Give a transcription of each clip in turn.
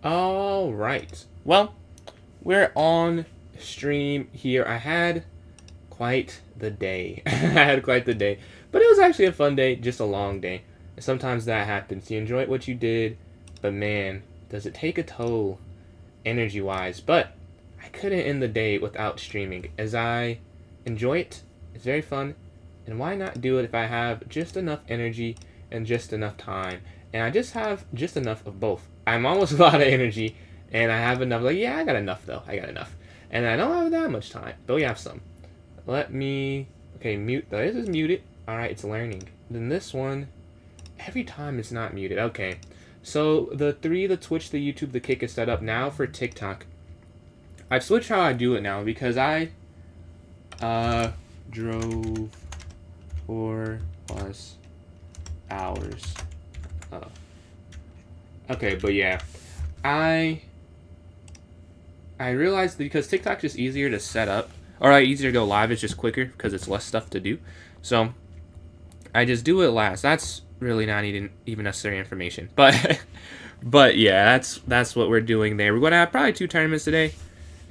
All right. Well, we're on stream here. I had quite the day. I had quite the day. But it was actually a fun day, just a long day. Sometimes that happens. You enjoy what you did, but man, does it take a toll energy wise. But I couldn't end the day without streaming. As I enjoy it, it's very fun. And why not do it if I have just enough energy and just enough time? And I just have just enough of both. I'm almost a lot of energy, and I have enough. Like, yeah, I got enough though. I got enough, and I don't have that much time, but we have some. Let me. Okay, mute. This is muted. All right, it's learning. Then this one, every time it's not muted. Okay, so the Twitch, the YouTube, the Kick is set up now for TikTok. I've switched how I do it now because I drove 4+ hours. Oh. Okay, but yeah, I realized because TikTok's just easier to set up, or easier to go live. It's just quicker because it's less stuff to do. So I just do it last. That's really not even necessary information, but but yeah, that's what we're doing there. We're gonna have probably 2 tournaments today,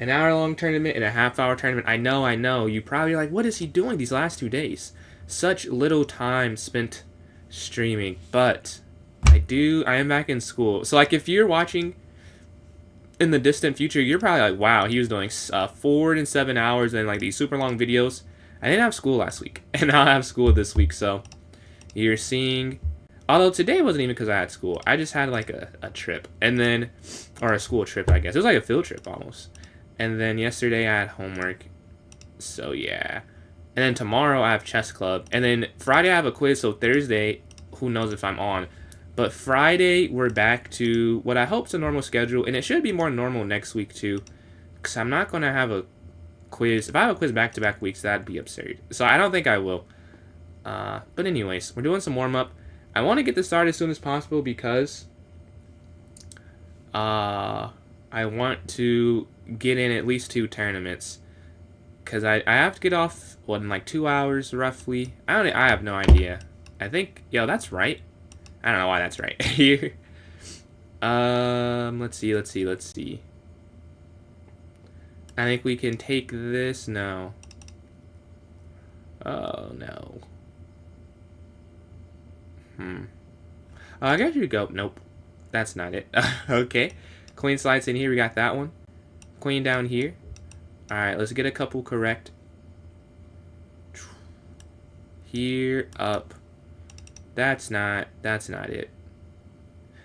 an hour-long tournament and a half-hour tournament. I know. You probably like, what is he doing these last 2 days? Such little time spent streaming, but I am back in school. So like if you're watching in the distant future, you're probably like, wow, he was doing 4 and 7 hours and like these super long videos. I didn't have school last week, and I'll have school this week. So you're seeing, although today wasn't even because I had school. I just had like a trip, and then, or a school trip, I guess. It was like a field trip almost. And then yesterday I had homework. So yeah. And then tomorrow I have chess club. And then Friday I have a quiz. So Thursday, who knows if I'm on. But Friday, we're back to what I hope is a normal schedule. And it should be more normal next week, too. Because I'm not going to have a quiz. If I have a quiz back-to-back weeks, that'd be absurd. So I don't think I will. But anyways, we're doing some warm-up. I want to get this started as soon as possible because I want to get in at least 2 tournaments. Because I have to get off, what, in like 2 hours, roughly? I have no idea. I think, yo, that's right. I don't know why that's right here. Let's see. I think we can take this. No. Oh, no. I guess you go. Nope. That's not it. Okay. Queen slides in here. We got that one. Queen down here. Alright, let's get a couple correct. Here, up. That's not it.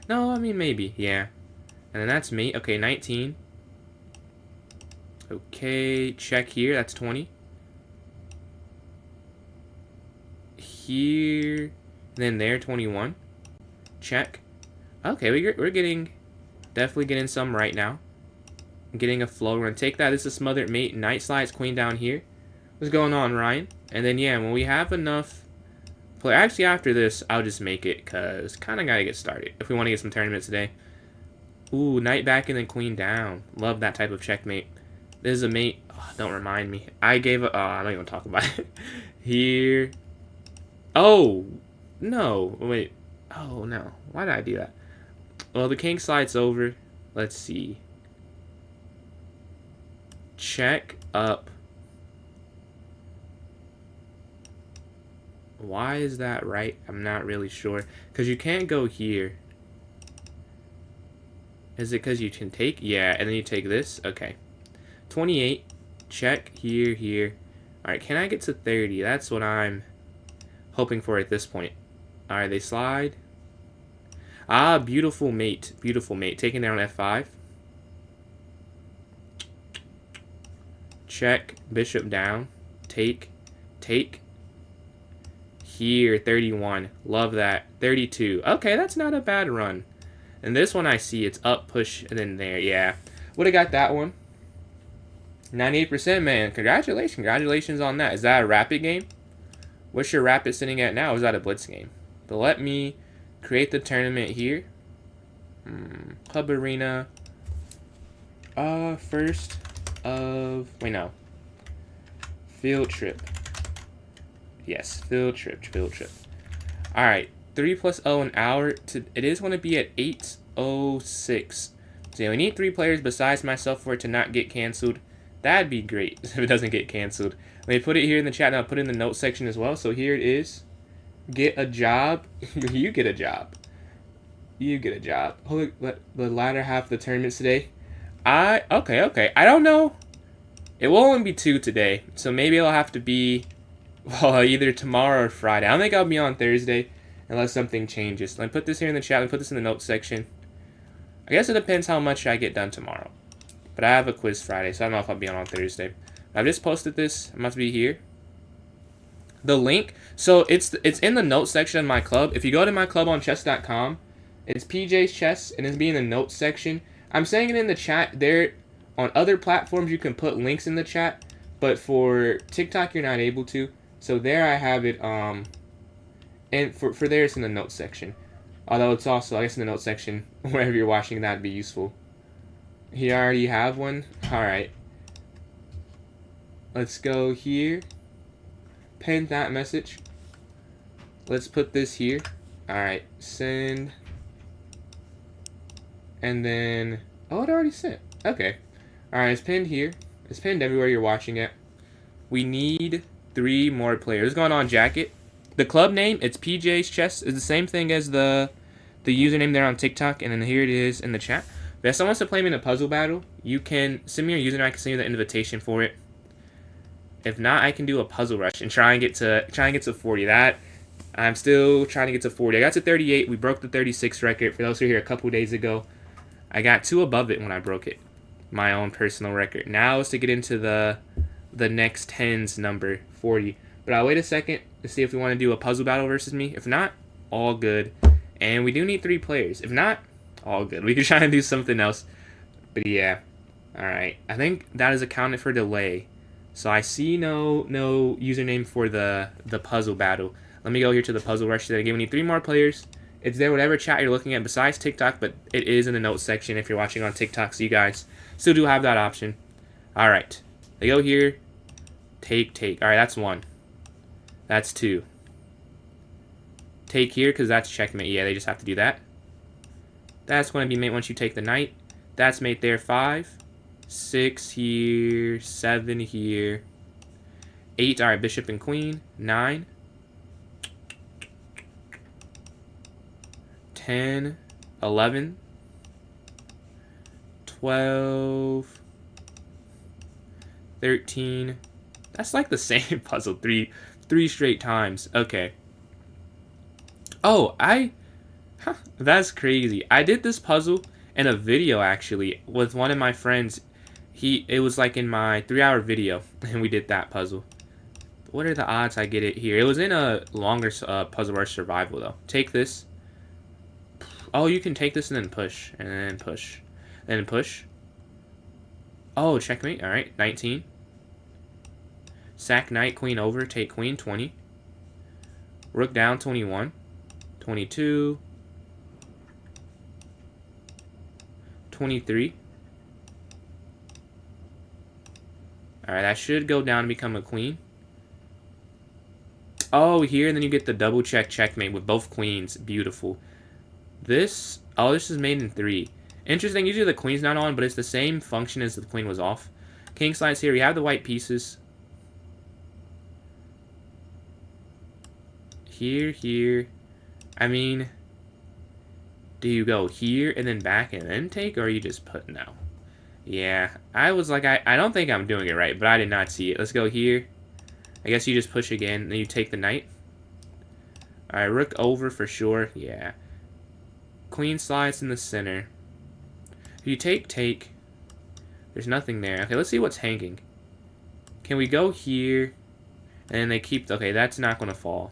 No, I mean, maybe, yeah. And then that's me. Okay, 19. Okay, check here. That's 20. Here, and then there, 21. Check. Okay, we're definitely getting some right now. Getting a flow. We're gonna take that. This is smothered mate. Knight slides queen down here. What's going on, Ryan? And then yeah, when we have enough play, actually after this, I'll just make it because kind of gotta get started if we want to get some tournaments today. Ooh, knight back and then queen down. Love that type of checkmate. This is a mate. Oh, don't remind me. I gave a. Oh, I'm not even gonna talk about it. Here. Oh no! Wait. Oh no! Why did I do that? Well, the king slides over. Let's see. Check up. Why is that right? I'm not really sure. Because you can't go here. Is it because you can take? Yeah, and then you take this? Okay. 28. Check here, here. Alright, can I get to 30? That's what I'm hoping for at this point. Alright, they slide. Ah, beautiful mate. Beautiful mate. Taking down F5. Check. Bishop down. Take. Take. Here, 31. Love that. 32. Okay, that's not a bad run. And this one I see, it's up, push, and then there. Yeah. Would have got that one. 98%, man. Congratulations. Congratulations on that. Is that a rapid game? What's your rapid sitting at now? Or is that a blitz game? But let me create the tournament here. Club Arena. First of... Wait, no. Field trip. Yes, field trip. Alright. 3 + 0 an hour. It is going to be at 8:06. So yeah, we need 3 players besides myself for it to not get canceled. That'd be great if it doesn't get canceled. Let me put it here in the chat, and I'll put it in the notes section as well. So here it is. Get a job. You get a job. You get a job. Hold it, the latter half of the tournaments today. Okay. I don't know. It will only be 2 today, so maybe it'll have to be, well, either tomorrow or Friday. I don't think I'll be on Thursday unless something changes. Let me put this here in the chat. Let me put this in the notes section. I guess it depends how much I get done tomorrow. But I have a quiz Friday, so I don't know if I'll be on Thursday. I've just posted this. It must be here. The link, so it's in the notes section of my club. If you go to my club on chess.com, it's PJ's Chess, and it's in the notes section. I'm saying it in the chat. There, on other platforms, you can put links in the chat, but for TikTok, you're not able to. So there I have it, and for there, it's in the notes section. Although it's also, I guess, in the notes section, wherever you're watching, that'd be useful. Here, I already have one. Alright. Let's go here. Pen that message. Let's put this here. Alright, send. And then, oh, it already sent. Okay. Alright, it's pinned here. It's pinned everywhere you're watching it. We need 3 more players. It's going on jacket. The club name, it's PJ's Chess. Is the same thing as the username there on TikTok. And then here it is in the chat. If someone wants to play me in a puzzle battle, you can send me your username. I can send you the invitation for it. If not, I can do a puzzle rush and try and get to 40. That I'm still trying to get to 40. I got to 38. We broke the 36 record. For those who were here a couple days ago, I got 2 above it when I broke it. My own personal record. Now is to get into the next 10's number, 40. But I'll wait a second to see if we want to do a puzzle battle versus me. If not, all good. And we do need 3 players. If not, all good. We can try and do something else. But yeah. Alright. I think that is accounted for delay. So I see no username for the puzzle battle. Let me go here to the puzzle rush. Again, we need 3 more players. It's there, whatever chat you're looking at besides TikTok, but it is in the notes section if you're watching on TikTok, so you guys still do have that option. Alright. They go here. Take. Alright, that's 1. That's 2. Take here, because that's checkmate. Yeah, they just have to do that. That's going to be mate once you take the knight. That's mate there, 5. 6 here. 7 here. 8, alright, bishop and queen. 9. 10. 11. 12. 13. That's like the same puzzle 3 straight times. Okay. Oh, that's crazy. I did this puzzle in a video actually with one of my friends. It was like in my 3-hour video, and we did that puzzle. What are the odds I get it here? It was in a longer puzzle rush survival though. Take this. Oh, you can take this and then push, and then push, and then push. Oh, checkmate. All right, 19. Sack knight, queen over, take queen, 20. Rook down, 21. 22. 23. Alright, that should go down and become a queen. Oh, here, and then you get the double checkmate with both queens. Beautiful. This is made in 3. Interesting, usually the queen's not on, but it's the same function as the queen was off. King slides here. We have the white pieces. Here. I mean, do you go here and then back and then take, or are you just put now? Yeah, I was like, I don't think I'm doing it right, but I did not see it. Let's go here. I guess you just push again, then you take the knight. Alright, rook over for sure. Yeah. Queen slides in the center. If you take. There's nothing there. Okay, let's see what's hanging. Can we go here? And then they keep... Okay, that's not going to fall.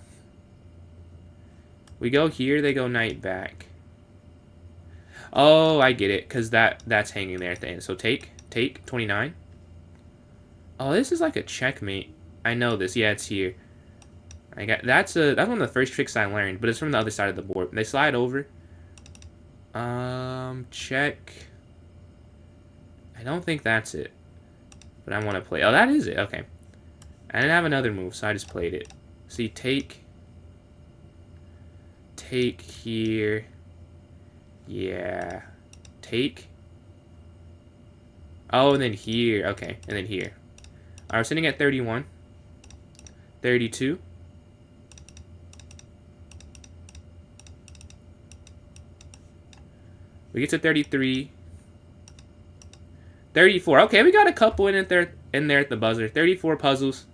We go here, they go knight back. Oh, I get it, because that's hanging there at the end. So take, 29. Oh, this is like a checkmate. I know this. Yeah, it's here. That's one of the first tricks I learned, but it's from the other side of the board. They slide over. Check. I don't think that's it. But I want to play. Oh, that is it. Okay. I didn't have another move, so I just played it. See, take here. Yeah. Take. Oh, and then here. Okay, and then here. All right, we're sitting at 31. 32. We get to 33. 34. Okay, we got a couple in there at the buzzer. 34 puzzles.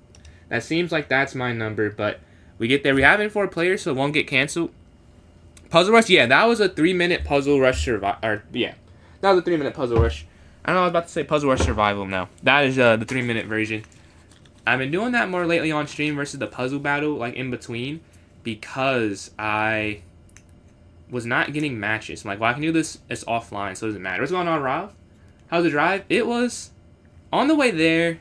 That seems like that's my number, but we get there. We have in 4 players, so it won't get canceled. Puzzle Rush, yeah, that was a 3-minute Puzzle Rush survival. Yeah, that was a 3-minute Puzzle Rush. I don't know, I was about to say Puzzle Rush Survival now. That is the 3-minute version. I've been doing that more lately on stream versus the puzzle battle, like in between, because I was not getting matches. I'm like, well, I can do this. It's offline, so it doesn't matter. What's going on, Rob? How's the drive? It was on the way there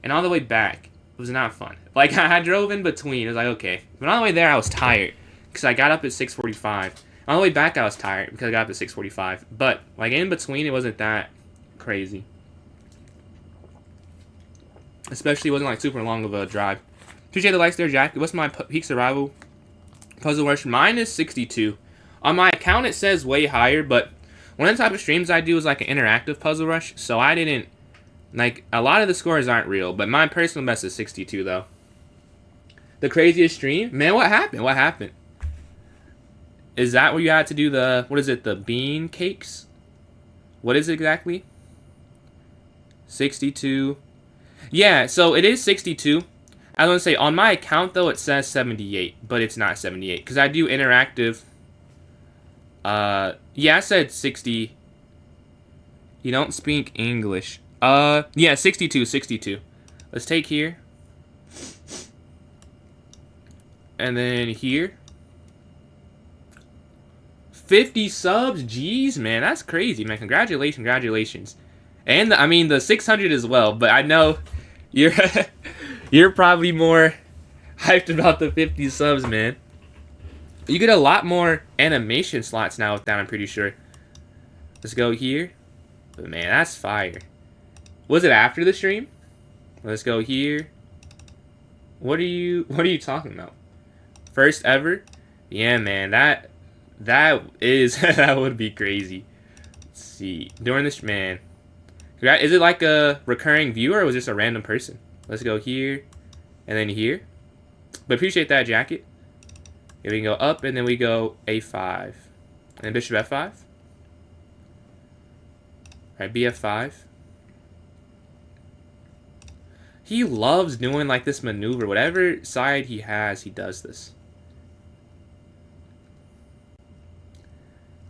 and on the way back. It was not fun. Like, I drove in between. It was like, okay. But on the way there, I was tired because I got up at 6:45. On the way back, I was tired because I got up at 6:45. But, like, in between, it wasn't that crazy. Especially, it wasn't, like, super long of a drive. Appreciate the likes there, Jack. What's my peak survival puzzle rush? Mine is 62. On my account, it says way higher, but one of the type of streams I do is, like, an interactive puzzle rush, so I didn't, like, a lot of the scores aren't real, but my personal best is 62, though. The craziest stream? Man, what happened? What happened? Is that where you had to do the, what is it, the bean cakes? What is it exactly? 62. Yeah, so it is 62. I was going to say, on my account, though, it says 78, but it's not 78, because I do interactive. Yeah, I said 60. You don't speak English. Yeah, 62, 62. Let's take here. And then here. 50 subs? Jeez, man, that's crazy, man. Congratulations, congratulations. And, I mean, the 600 as well, but I know you're, you're probably more hyped about the 50 subs, man. You get a lot more animation slots now with that, I'm pretty sure. Let's go here. But man, that's fire. Was it after the stream? Let's go here. What are you talking about? First ever? Yeah, man, that is that would be crazy. Let's see. During this, man. Is it like a recurring viewer or was this a random person? Let's go here and then here. But appreciate that jacket. Here we can go up, and then we go A5. And then bishop F5. All right, BF5. He loves doing, like, this maneuver. Whatever side he has, he does this.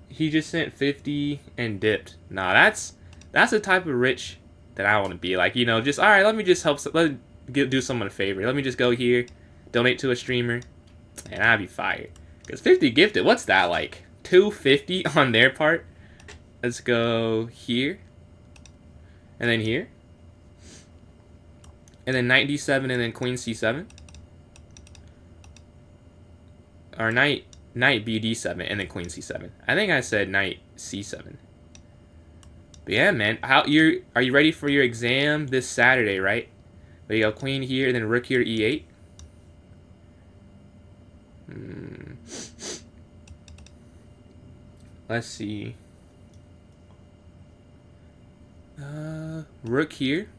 He just sent 50 and dipped. Nah, that's the type of rich that I want to be. Like, you know, just, all right, let me just help, do someone a favor. Let me just go here, donate to a streamer. And that'd be fire. Because 50 gifted, what's that like? 250 on their part? Let's go here. And then here. And then knight d7 and then queen c7. Or knight b d7 and then queen c7. I think I said knight c7. But yeah, man. Are you ready for your exam this Saturday, right? There you go, queen here, and then rook here, e8. Let's see. Rook here.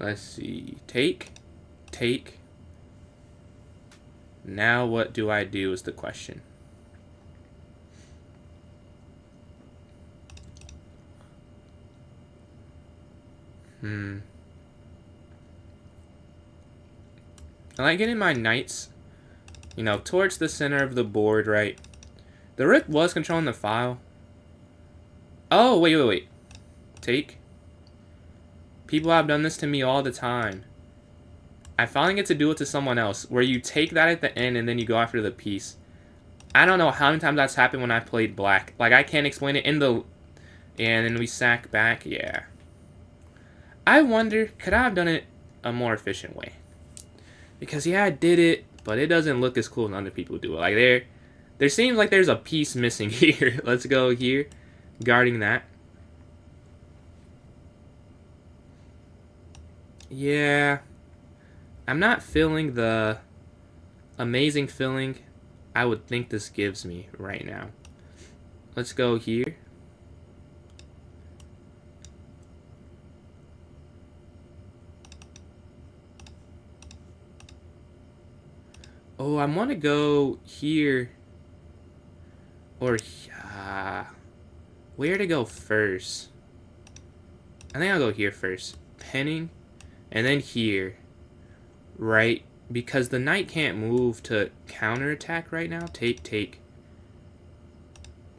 Let's see. Take. Now what do I do is the question. I like getting my knights, you know, towards the center of the board, right? The rook was controlling the file. Oh, wait. Take. People have done this to me all the time. I finally get to do it to someone else, where you take that at the end and then you go after the piece. I don't know how many times that's happened when I played black. Like, I can't explain it in the... And then we sack back, yeah. I wonder, could I have done it a more efficient way? Because, yeah, I did it, but it doesn't look as cool as other people do it. Like, there seems like there's a piece missing here. Let's go here, guarding that. Yeah, I'm not feeling the amazing feeling I would think this gives me right now. Let's go here. Oh, I want to go here. Or, where to go first? I think I'll go here first. Penning. And then here. Right. Because the knight can't move to counterattack right now. Take.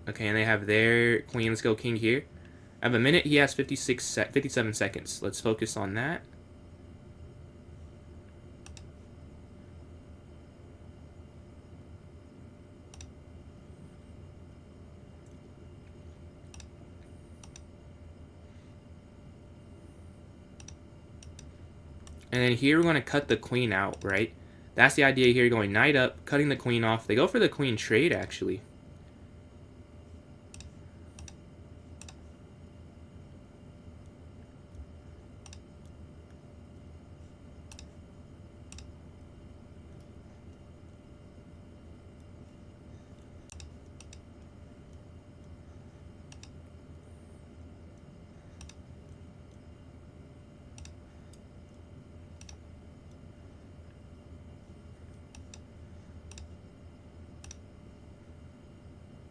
Okay, and they have their queen. Let's go king here. I have a minute. He has 57 seconds. Let's focus on that. And then here we're going to cut the queen out, right? That's the idea here, going knight up, cutting the queen off. They go for the queen trade, actually.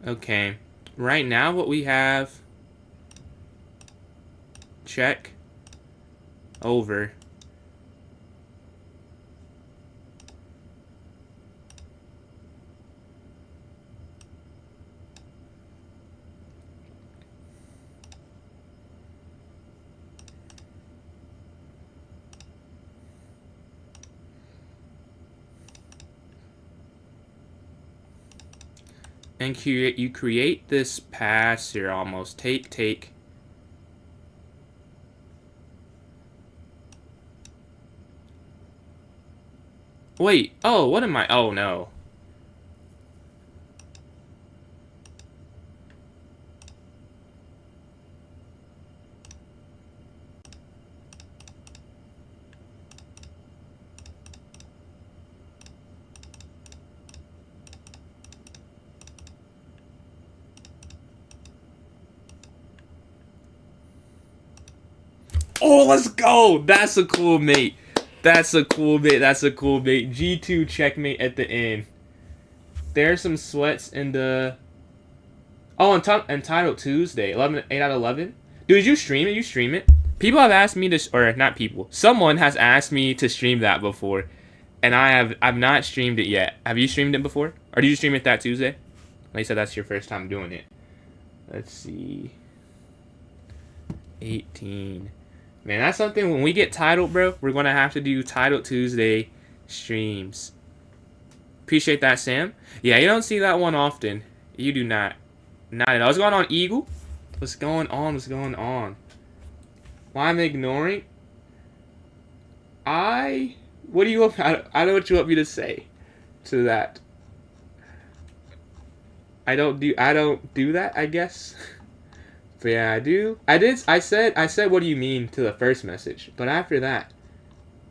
Okay, right now what we have, check, over. And you create this pass here almost. Take. Wait, oh, what am I? Oh, no. Oh, let's go! That's a cool mate. That's a cool mate. G2 checkmate at the end. There's some sweats in the... Oh, Entitled Tuesday. 8 out of 11. Dude, you stream it? You stream it? People have asked me to... Or, not people. Someone has asked me to stream that before. And I've not streamed it yet. Have you streamed it before? Or did you stream it that Tuesday? Like you said, that's your first time doing it. Let's see. 18... Man, that's something, when we get titled, bro, we're going to have to do Titled Tuesday streams. Appreciate that, Sam. Yeah, you don't see that one often. You do not. Not at all. What's going on, Eagle? What's going on? Why am I ignoring? What do you want? I don't know what you want me to say to that. I don't do that, I guess. But yeah, I do. I said, what do you mean to the first message? But after that,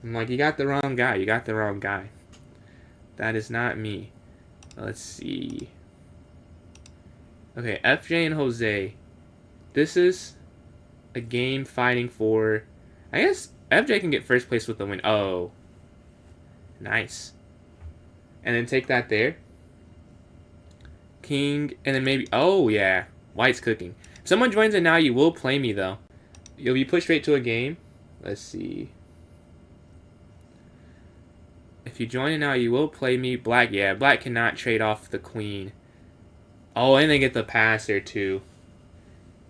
I'm like, you got the wrong guy. That is not me. Let's see. Okay, FJ and Jose. This is a game fighting for... I guess FJ can get first place with the win. Oh. Nice. And then take that there. King, and then maybe... Oh, yeah. White's cooking. If someone joins it now, you will play me, though. You'll be pushed straight to a game. Let's see. If you join it now, you will play me. Black, yeah. Black cannot trade off the queen. Oh, and they get the pass there, too.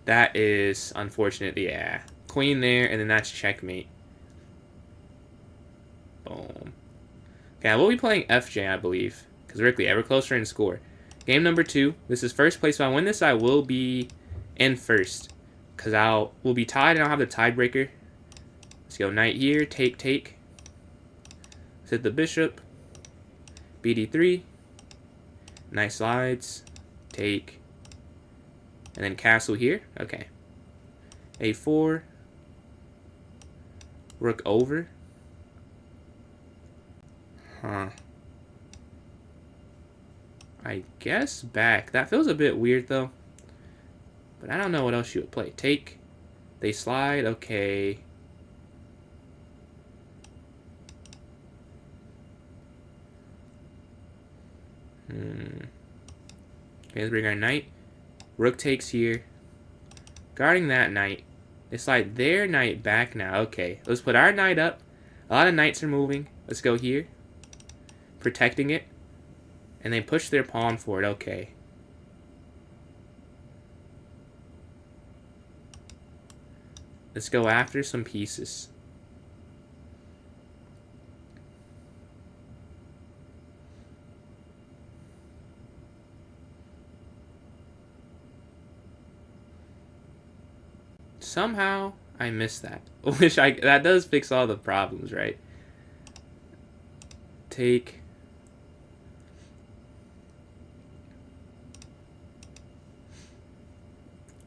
That is unfortunate. Yeah. Queen there, and then that's checkmate. Boom. Okay, we'll be playing FJ, I believe. Because we're ever closer in score. Game number 2. This is first place. If I win this, I will be... in first, because we'll be tied and I'll have the tiebreaker. Let's go knight here, take. Let's hit the bishop, bd3, nice slides, take, and then castle here. Okay, a4, rook over. I guess back. That feels a bit weird though. But I don't know what else you would play. Take. They slide. Okay. Okay, let's bring our knight. Rook takes here. Guarding that knight. They slide their knight back now. Okay, let's put our knight up. A lot of knights are moving. Let's go here. Protecting it. And they push their pawn forward. Okay. Let's go after some pieces. Somehow I missed that. That does fix all the problems, right? Take.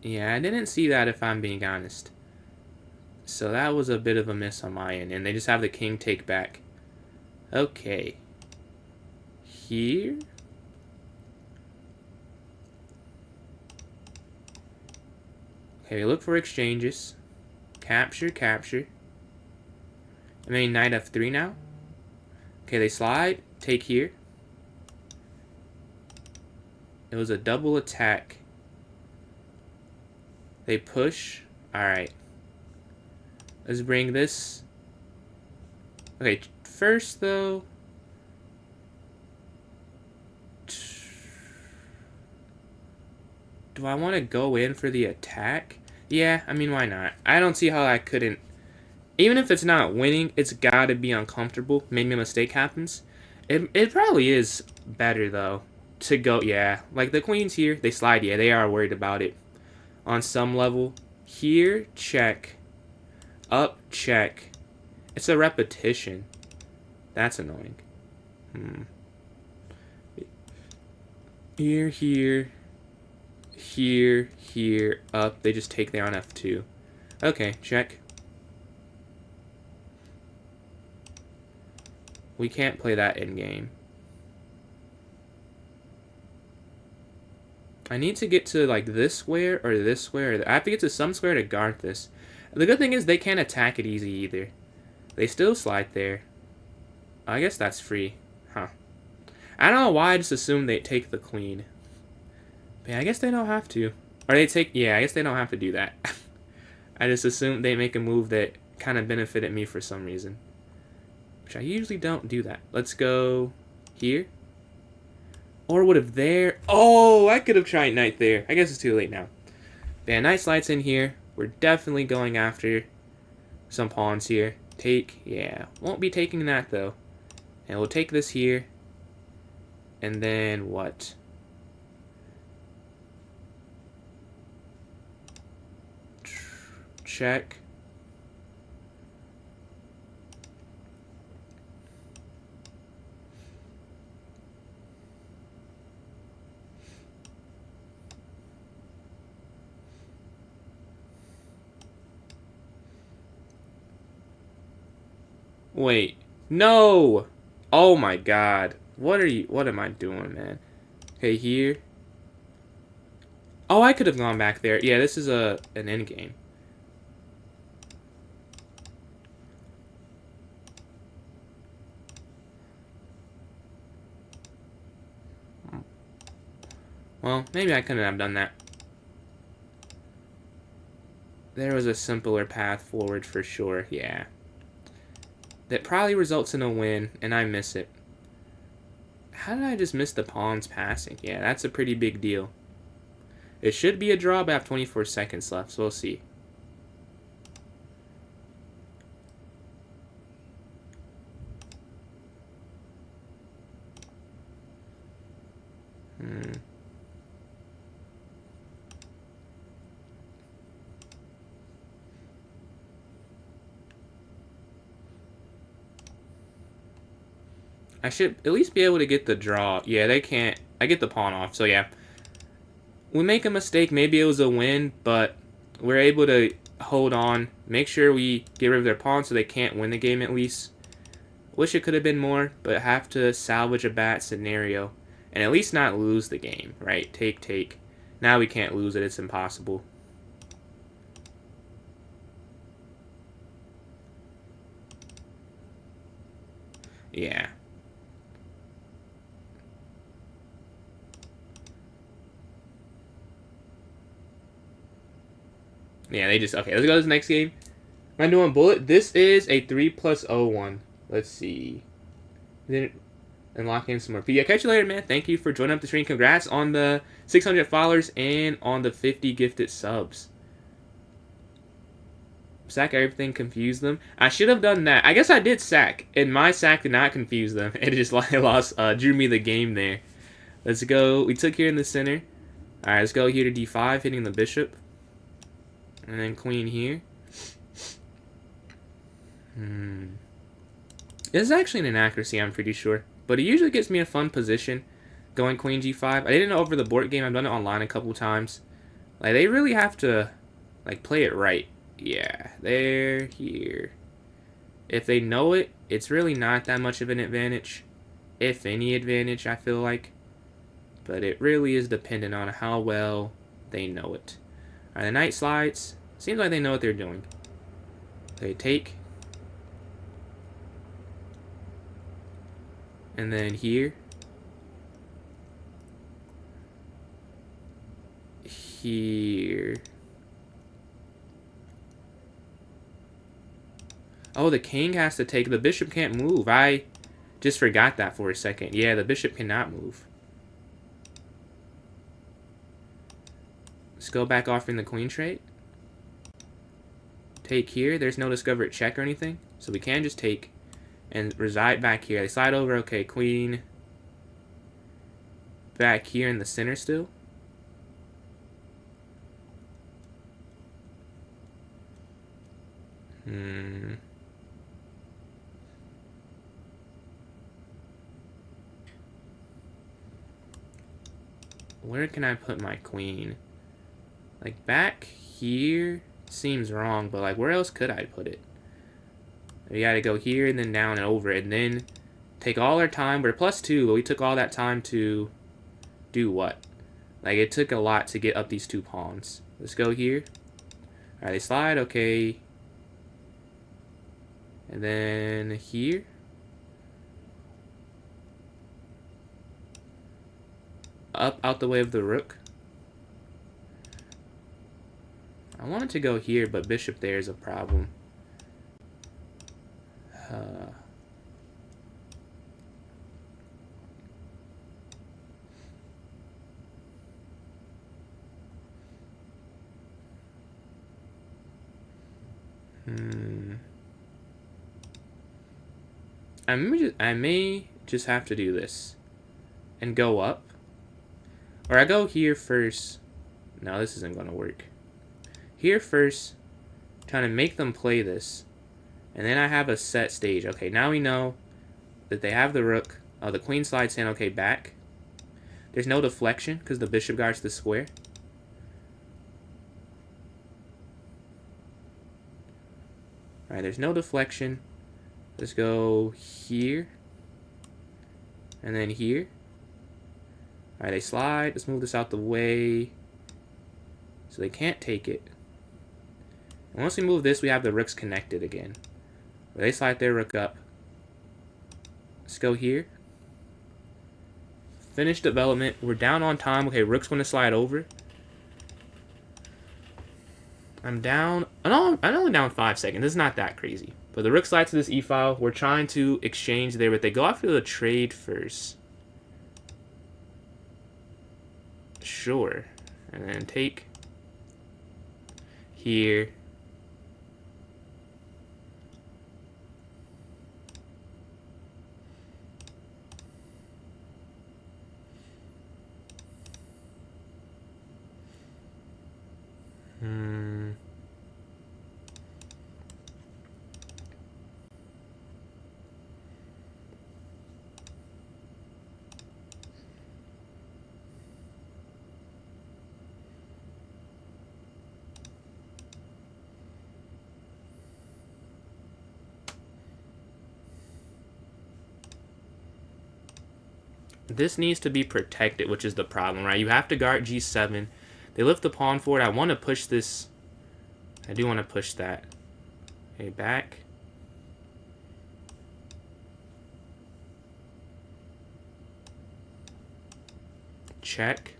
Yeah, I didn't see that if I'm being honest. So that was a bit of a miss on my end. And they just have the king take back. Okay. Here. Okay, look for exchanges. Capture, capture. I mean, knight f3 now. Okay, they slide. Take here. It was a double attack. They push. Alright. Let's bring this. Okay, first though. Do I want to go in for the attack? Yeah, I mean, why not? I don't see how I couldn't. Even if it's not winning, it's got to be uncomfortable. Maybe a mistake happens. It probably is better, though, to go, yeah. Like, the queens here, they slide, yeah, they are worried about it. On some level. Here, check. Up, check. It's a repetition. That's annoying. Here, here. Here, here, up. They just take there on f2. Okay, check. We can't play that in game. I need to get to like this square or this square. I have to get to some square to guard this. The good thing is they can't attack it easy either. They still slide there. I guess that's free. Huh. I don't know why I just assumed they'd take the queen. But yeah, I guess they don't have to. Or they take... Yeah, I guess they don't have to do that. I just assumed they make a move that kind of benefited me for some reason. Which I usually don't do that. Let's go here. Or would have there... Oh, I could have tried knight there. I guess it's too late now. But yeah, knight slides in here. We're definitely going after some pawns here. Take, yeah. Won't be taking that, though. And we'll take this here. And then what? Check. Wait. No! Oh my god. What am I doing, man? Okay, here. Oh, I could have gone back there. Yeah, this is an end game. Well, maybe I couldn't have done that. There was a simpler path forward for sure, yeah. That probably results in a win, and I miss it. How did I just miss the pawns passing? Yeah, that's a pretty big deal. It should be a draw, but I have 24 seconds left, so we'll see. I should at least be able to get the draw. Yeah, they can't. I get the pawn off, so yeah. We make a mistake. Maybe it was a win, but we're able to hold on. Make sure we get rid of their pawn so they can't win the game at least. Wish it could have been more, but have to salvage a bad scenario. And at least not lose the game, right? Take, take. Now we can't lose it. It's impossible. Yeah. Yeah, they just... Okay, let's go to this next game. Am I doing bullet? This is a 3+01. Let's see. Then unlock in some more. But yeah, catch you later, man. Thank you for joining up the stream. Congrats on the 600 followers and on the 50 gifted subs. Sack everything, confuse them. I should have done that. I guess I did sack, and my sack did not confuse them. It just drew me the game there. Let's go. We took here in the center. Alright, let's go here to d5, hitting the bishop. And then queen here. This is actually an inaccuracy, I'm pretty sure. But it usually gets me a fun position, going queen g5. I didn't know over the board game. I've done it online a couple times. Like, they really have to, like, play it right. Yeah, they're here. If they know it, it's really not that much of an advantage. If any advantage, I feel like. But it really is dependent on how well they know it. Alright, the knight slides. Seems like they know what they're doing. They take. And then here. Here. Oh, the king has to take. The bishop can't move. I just forgot that for a second. Yeah, the bishop cannot move. Let's go back offering the queen trade. Take here. There's no discovered check or anything. So we can just take and reside back here. They slide over. Okay, queen. Back here in the center still. Where can I put my queen? Like, back here seems wrong, but, like, where else could I put it? We gotta go here and then down and over it, and then take all our time. We're +2, but we took all that time to do what? Like, it took a lot to get up these 2 pawns. Let's go here. Alright, they slide, okay. And then here. Up, out the way of the rook. I wanted to go here, but bishop there is a problem. I may just have to do this and go up. Or I go here first. No, this isn't going to work. Here first, trying to make them play this. And then I have a set stage. Okay, now we know that they have the rook. Oh, the queen slides in. Okay, back. There's no deflection because the bishop guards the square. Alright, there's no deflection. Let's go here. And then here. Alright, they slide. Let's move this out the way. So they can't take it. And once we move this, we have the rooks connected again. They slide their rook up. Let's go here. Finish development. We're down on time. Okay, rook's going to slide over. I'm down. I'm only down 5 seconds. This is not that crazy. But the rook slides to this e-file. We're trying to exchange there, but they go after the trade first. Sure. And then take here. This needs to be protected, which is the problem, right? You have to guard g7. They lift the pawn forward. I want to push this. I do want to push that. Okay, back. Check.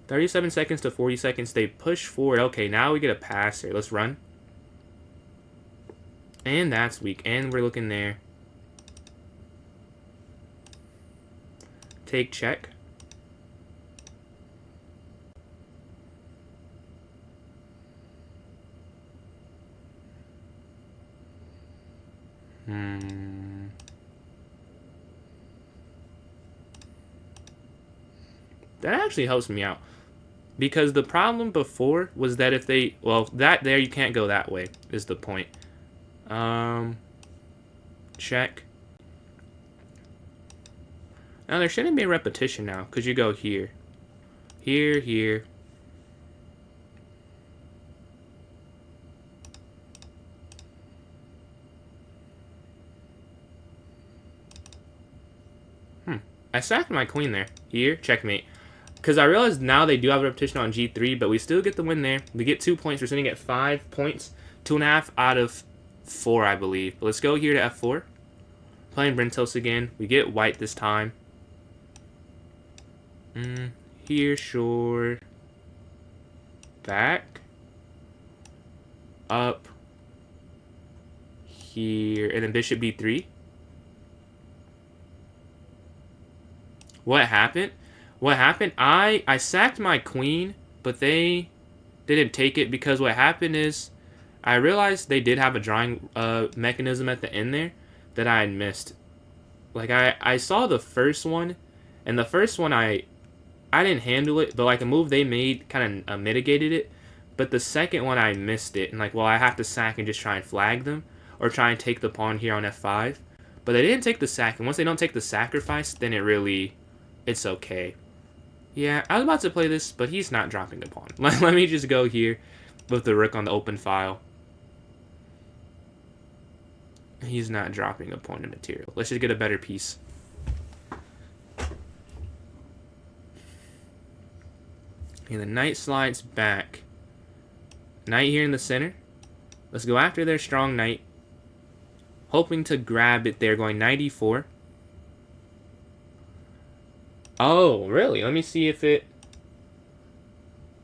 37 seconds to 40 seconds. They push forward. Okay, now we get a pass here. Let's run. And that's weak. And we're looking there. Take check. That actually helps me out. Because the problem before was that if they... Well, that there, you can't go that way, is the point. Check. Now, there shouldn't be a repetition now, because you go here. Here, here. I sacked my queen there. Here, checkmate. Because I realized now they do have a repetition on g3, but we still get the win there. We get 2 points. We're sitting at 5 points. 2.5 out of 4, I believe. But let's go here to f4. Playing Brentos again. We get white this time. Here, sure. Back. Up. Here. And then bishop b3. What happened? What happened? I sacked my queen, but they didn't take it because what happened is I realized they did have a drawing mechanism at the end there that I had missed. Like, I saw the first one, and the first one I didn't handle it, but like a move they made kind of mitigated it. But the second one I missed it, and like, well, I have to sack and just try and flag them, or try and take the pawn here on f5. But they didn't take the sack, and once they don't take the sacrifice, then it's okay. Yeah, I was about to play this, but he's not dropping the pawn. Let me just go here with the rook on the open file. He's not dropping a pawn in material. Let's just get a better piece. And the knight slides back. Knight here in the center. Let's go after their strong knight. Hoping to grab it there, going knight e4. Oh, really? Let me see if it...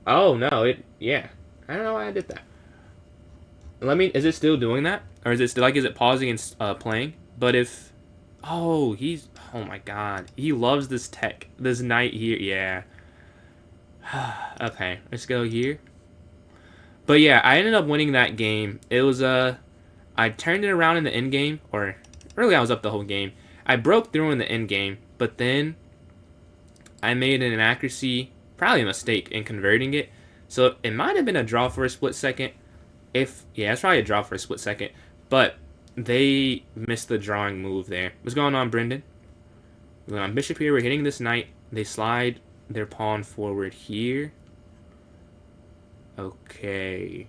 Oh, no, yeah. I don't know why I did that. Is it still doing that? Or is it still, is it pausing and playing? But if... Oh, oh my god. He loves this tech. This knight here, yeah. Okay, let's go here. But yeah, I ended up winning that game. It was, I turned it around in the end game, or... Really, I was up the whole game. I broke through in the end game, but then... I made an inaccuracy, probably a mistake in converting it. So it might have been a draw for a split second. Yeah, it's probably a draw for a split second. But they missed the drawing move there. What's going on, Brendan? We're going on bishop here. We're hitting this knight. They slide their pawn forward here. Okay.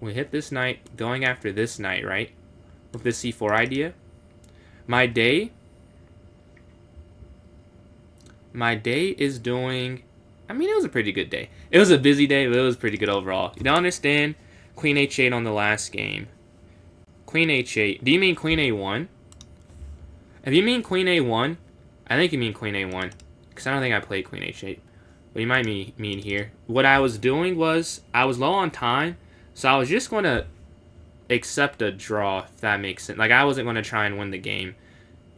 We hit this knight, going after this knight, right? With this c4 idea. My day is doing... I mean, it was a pretty good day. It was a busy day, but it was pretty good overall. You don't understand? Queen h8 on the last game. Queen h8. Do you mean queen a1? If you mean queen a1, I think you mean queen a1. Because I don't think I played queen h8. But you might mean here. What I was doing was, I was low on time. So I was just going to accept a draw, if that makes sense. Like, I wasn't going to try and win the game.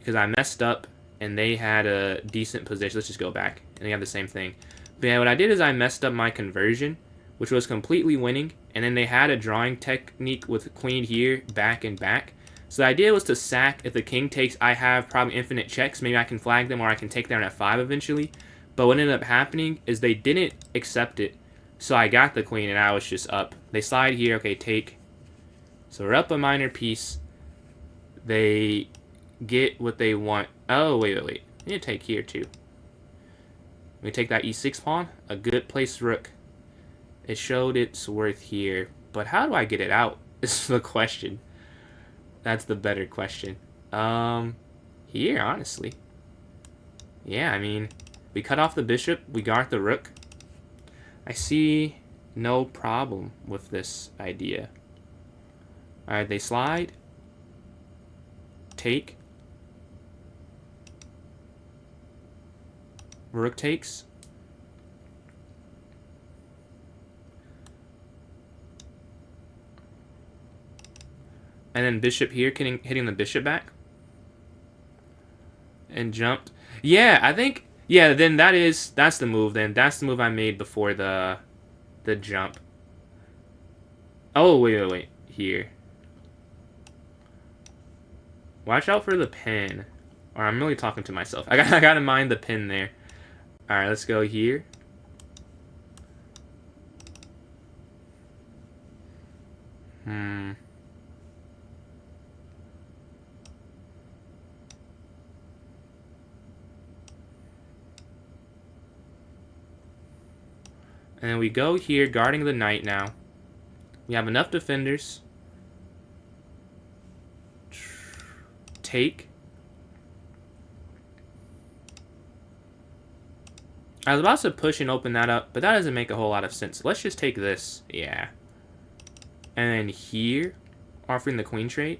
Because I messed up, and they had a decent position. Let's just go back. And they have the same thing. But yeah, what I did is I messed up my conversion, which was completely winning. And then they had a drawing technique with queen here, back and back. So the idea was to sack. If the king takes, I have probably infinite checks. Maybe I can flag them, or I can take them at f5 eventually. But what ended up happening is they didn't accept it. So I got the queen, and I was just up. They slide here. Okay, take. So we're up a minor piece. They get what they want. Oh, wait. I need to take here, too. We take that e6 pawn. A good place rook. It showed its worth here. But how do I get it out? Is the question. That's the better question. Here, honestly. Yeah, I mean, we cut off the bishop. We guard the rook. I see no problem with this idea. Alright, they slide. Take. Rook takes. And then bishop here, hitting the bishop back. And jumped. Yeah, I think... Yeah, then that's the move then. That's the move I made before the jump. Oh, wait. Here. Watch out for the pin. Or I'm really talking to myself. I gotta mind the pin there. Alright, let's go here. And then we go here, guarding the knight now. We have enough defenders. Take. I was about to push and open that up, but that doesn't make a whole lot of sense. Let's just take this. Yeah. And then here, offering the queen trade.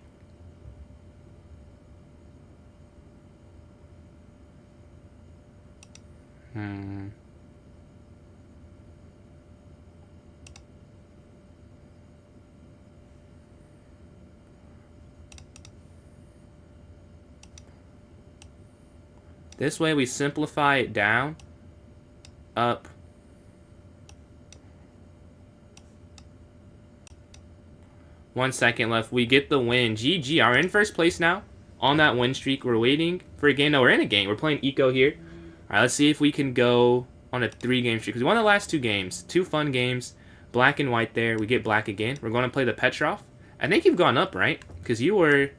This way we simplify it down. Up. 1 second left. We get the win. GG. Are in first place now. On that win streak. We're waiting for a game. No, we're in a game. We're playing Eco here. Alright, let's see if we can go on a 3-game streak. Because we won the last 2 games. 2 fun games. Black and white there. We get black again. We're going to play the Petrov. I think you've gone up, right? Because you were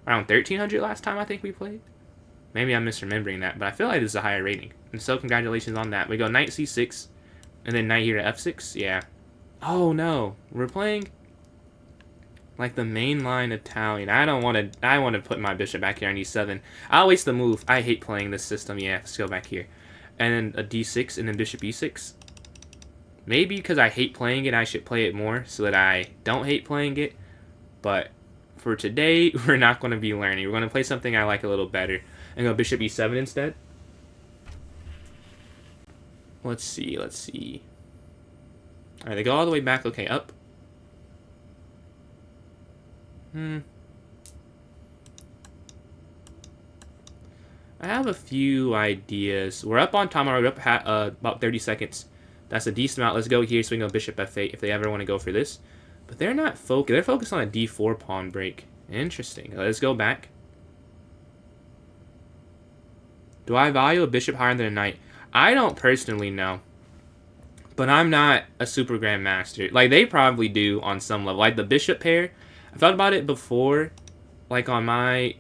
around 1,300 last time I think we played. Maybe I'm misremembering that, but I feel like this is a higher rating. And so congratulations on that. We go knight c6, and then knight here to f6. Yeah. Oh no, we're playing like the mainline Italian. I want to put my bishop back here on e7. I'll waste the move. I hate playing this system. Yeah, let's go back here. And then a d6, and then bishop e6. Maybe because I hate playing it, I should play it more so that I don't hate playing it. But for today, we're not going to be learning. We're going to play something I like a little better. And go bishop e7 instead. Let's see. Alright, they go all the way back. Okay, up. I have a few ideas. We're up on time. We're up about 30 seconds. That's a decent amount. Let's go here so we can go bishop f8 if they ever want to go for this. But they're not focused. They're focused on a d4 pawn break. Interesting. Let's go back. Do I value a bishop higher than a knight? I don't personally know. But I'm not a super grandmaster. Like, they probably do on some level. Like, the bishop pair, I thought about it before, like, on my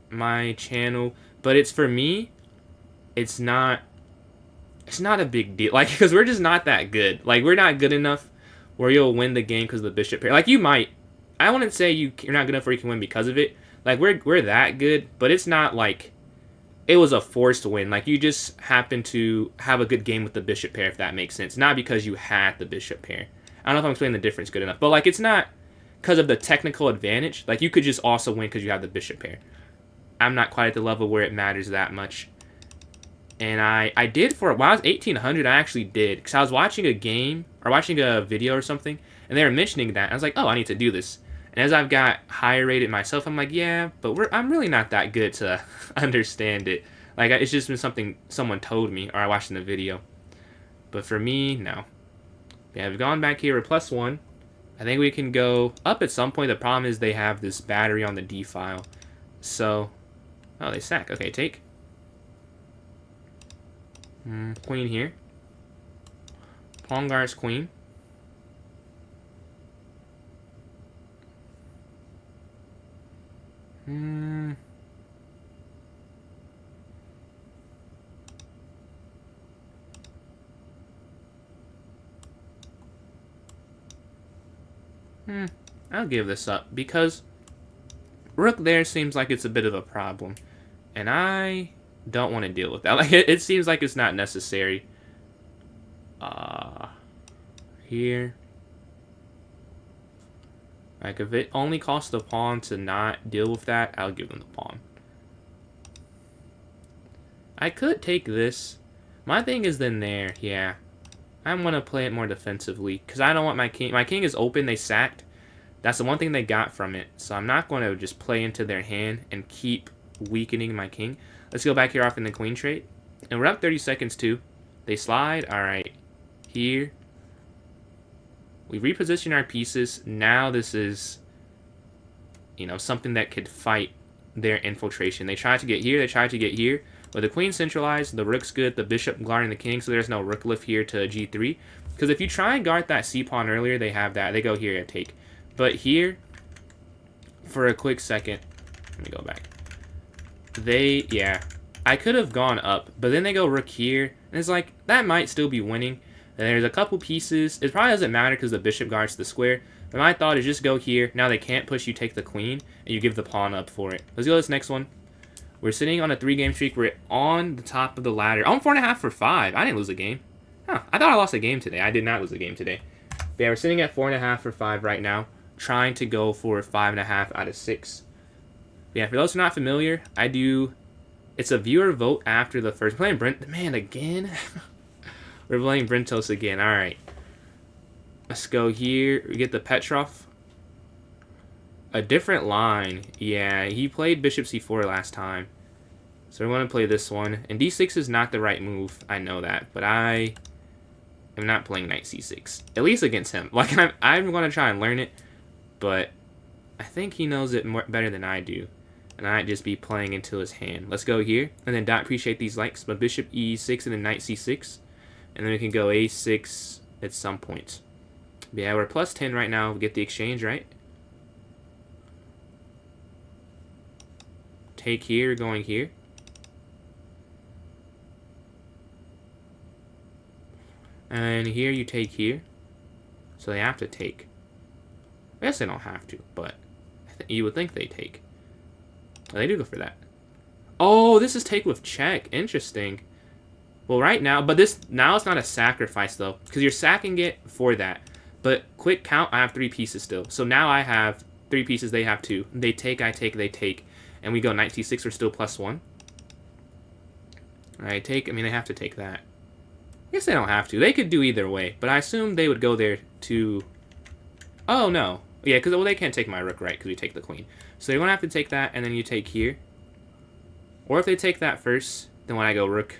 my channel. But it's, for me, it's not a big deal. Like, because we're just not that good. Like, we're not good enough where you'll win the game because of the bishop pair. Like, you might. I wouldn't say you're not good enough where you can win because of it. Like, we're that good, but it's not like it was a forced win. Like, you just happen to have a good game with the bishop pair, if that makes sense. Not because you had the bishop pair. I don't know if I'm explaining the difference good enough. But, like, it's not because of the technical advantage. Like, you could just also win because you have the bishop pair. I'm not quite at the level where it matters that much. And I did for, when I was 1,800, I actually did. Because I was watching a game, or watching a video or something, and they were mentioning that. I was like, oh, I need to do this. And as I've got higher rated myself, I'm like, yeah, but I'm really not that good to understand it. Like, it's just been something someone told me, or I watched in the video. But for me, no. Yeah, we've gone back here, we're +1. I think we can go up at some point. The problem is they have this battery on the D file. So, oh, they sack. Okay, take. Queen here. Pawn guards queen. I'll give this up because rook there seems like it's a bit of a problem. And I don't want to deal with that. Like, it seems like it's not necessary. Here. Like, if it only costs the pawn to not deal with that, I'll give them the pawn. I could take this. My thing is then there, yeah. I'm going to play it more defensively, because I don't want my king. My king is open, they sacked. That's the one thing they got from it. So I'm not going to just play into their hand and keep weakening my king. Let's go back here off in the queen trait. And we're up 30 seconds too. They slide. Alright. Here. We reposition our pieces. Now this is, you know, something that could fight their infiltration. They tried to get here. They tried to get here. But the queen centralized. The rook's good. The bishop guarding the king. So there's no rook lift here to g3. Because if you try and guard that c-pawn earlier, they have that. They go here and take. But here, for a quick second, let me go back. Yeah, I could have gone up, but then they go rook here, and it's like, that might still be winning. And there's a couple pieces. It probably doesn't matter because the bishop guards the square. But my thought is just go here. Now they can't push, you take the queen, and you give the pawn up for it. Let's go to this next one. We're sitting on a 3-game streak. We're on the top of the ladder. I'm 4.5 for 5. I didn't lose a game. Huh, I thought I lost a game today. I did not lose a game today. But yeah, we're sitting at 4.5 for 5 right now. Trying to go for 5.5 out of 6. But yeah, for those who are not familiar, I do... It's a viewer vote after the first... We're playing Brent... Man, again? We're playing Brentos again. Alright. Let's go here. We get the Petrov. A different line. Yeah, he played Bishop C4 last time. So we're going to play this one. And D6 is not the right move. I know that. But I am not playing Knight C6. At least against him. Like, I'm going to try and learn it. But I think he knows it better than I do. And I might just be playing into his hand. Let's go here. And then don't appreciate these likes. But bishop E6 and then knight C6. And then we can go A6 at some point. But yeah, we're plus 10 right now. We get the exchange, right? Take here, going here. And here you take here. So they have to take. I guess they don't have to, but you would think they take. Oh, they do go for that. Oh, this is take with check. Interesting. Well, right now, but now it's not a sacrifice, though, because you're sacking it for that. But quick count, I have 3 pieces still. So now I have 3 pieces, they have 2. They take, I take, they take. And we go knight c6, we're still plus 1. Alright, take, I mean, they have to take that. I guess they don't have to. They could do either way, but I assume they would go there to... Oh, no. Yeah, because well, they can't take my rook, right, because we take the queen. So you're going to have to take that, and then you take here. Or if they take that first, then when I go rook...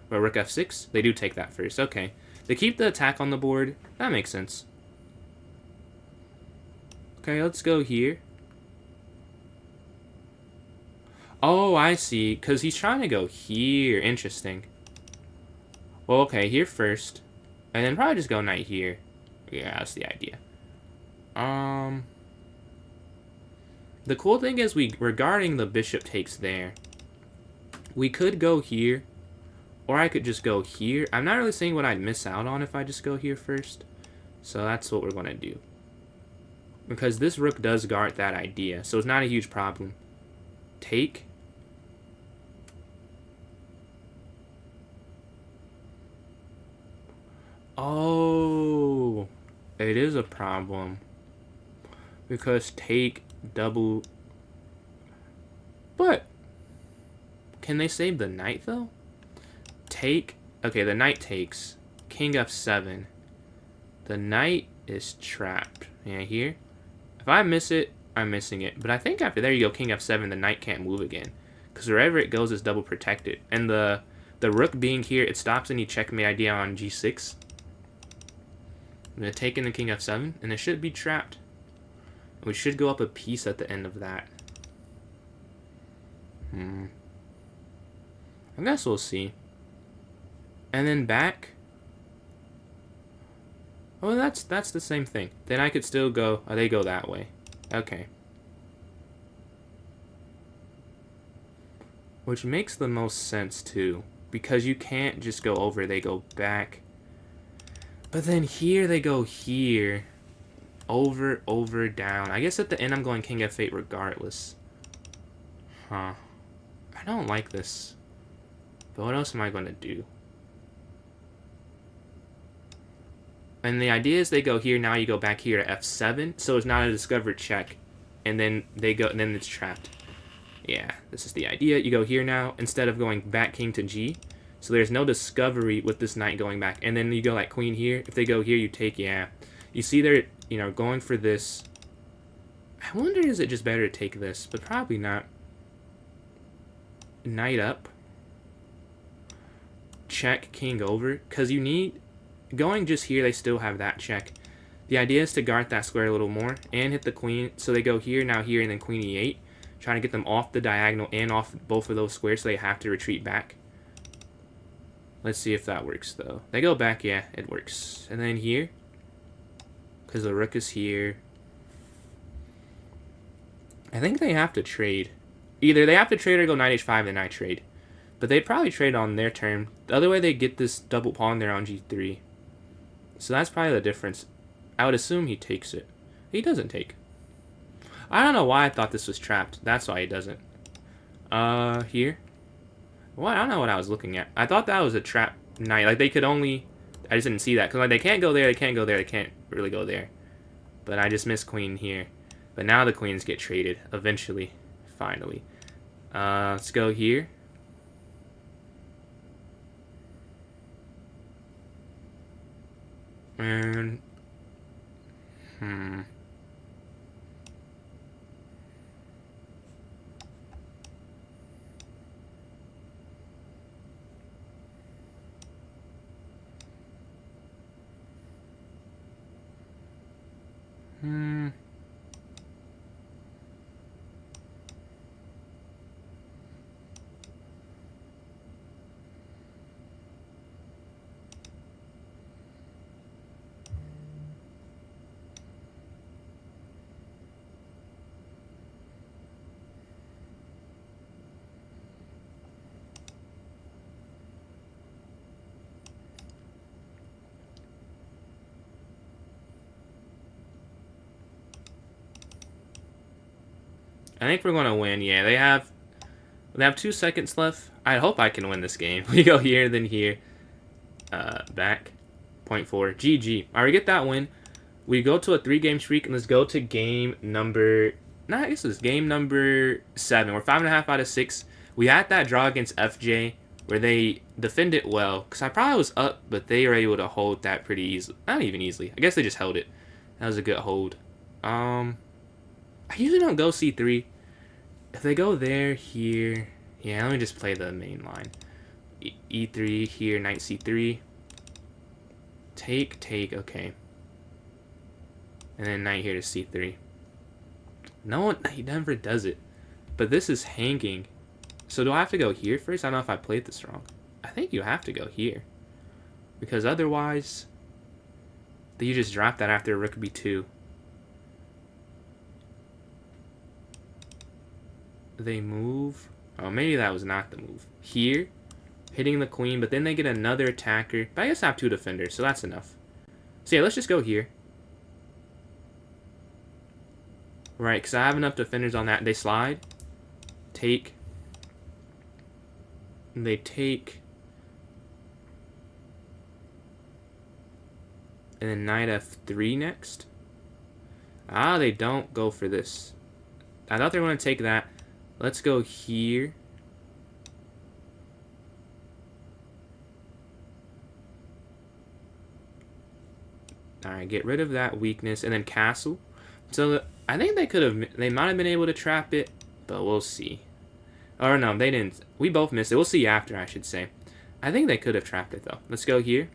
Or rook f6, they do take that first. Okay. They keep the attack on the board. That makes sense. Okay, let's go here. Oh, I see. Because he's trying to go here. Interesting. Well, okay, here first. And then probably just go knight here. Yeah, that's the idea. The cool thing is regarding the bishop takes there, we could go here, or I could just go here. I'm not really seeing what I'd miss out on if I just go here first. So that's what we're going to do. Because this rook does guard that idea, so it's not a huge problem. Take. Oh, it is a problem. Because take double... But can they save the knight, though? Take... Okay, the knight takes. King f7. The knight is trapped. Yeah, here. If I miss it, I'm missing it. But I think after there you go, king f7, the knight can't move again. Because wherever it goes is double protected. And the rook being here, it stops any checkmate idea on g6. I'm going to take in the king f7, and it should be trapped. We should go up a piece at the end of that. I guess we'll see. And then back. Oh, that's the same thing. Then I could still go... Oh, they go that way. Okay. Which makes the most sense, too. Because you can't just go over. They go back. But then here they go here. Over, down. I guess at the end I'm going king f8 regardless. Huh. I don't like this. But what else am I going to do? And the idea is they go here, now you go back here to f7, so it's not a discovered check. And then they go, and then it's trapped. Yeah, this is the idea. You go here now, instead of going back king to g. So there's no discovery with this knight going back. And then you go like queen here. If they go here, you take, yeah. You see they're, you know, going for this. I wonder, is it just better to take this? But probably not. Knight up. Check, king over. Because you need, going just here, they still have that check. The idea is to guard that square a little more and hit the queen. So they go here, now here, and then queen e8. Trying to get them off the diagonal and off both of those squares so they have to retreat back. Let's see if that works, though. They go back, yeah, it works. And then here, because the rook is here. I think they have to trade. Either they have to trade or go knight h5, then I trade. But they'd probably trade on their turn. The other way, they get this double pawn there on g3. So that's probably the difference. I would assume he takes it. He doesn't take. I don't know why I thought this was trapped. That's why he doesn't. Here. Well, I don't know what I was looking at. I thought that was a trap knight. Like, they could only... I just didn't see that. Because, like, they can't go there, they can't go there, they can't really go there. But I just missed queen here. But now the queens get traded. Eventually. Finally. Let's go here. And... I think we're gonna win. Yeah, they have 2 seconds left. I hope I can win this game. We go here, then here, back, 0.4, GG. All right, we get that win. We go to a 3-game streak, and let's go to game number. I guess it's game number 7. We're 5.5 out of 6. We had that draw against FJ where they defended well, because I probably was up, but they were able to hold that pretty easily. Not even easily. I guess they just held it. That was a good hold. I usually don't go c3. If they go there, here... Yeah, let me just play the main line. E3 here, knight c3. Take, okay. And then knight here to c3. No one... He never does it. But this is hanging. So do I have to go here first? I don't know if I played this wrong. I think you have to go here. Because otherwise... You just drop that after rook b2. They move. Oh, maybe that was not the move. Here, hitting the queen, but then they get another attacker. But I guess I have 2 defenders, so that's enough. So yeah, let's just go here. Right, because I have enough defenders on that. They slide. Take. They take. And then knight f3 next. Ah, they don't go for this. I thought they were going to take that. Let's go here. Alright, get rid of that weakness. And then castle. So, I think they could have... They might have been able to trap it. But we'll see. Or no, they didn't. We both missed it. We'll see after, I should say. I think they could have trapped it, though. Let's go here.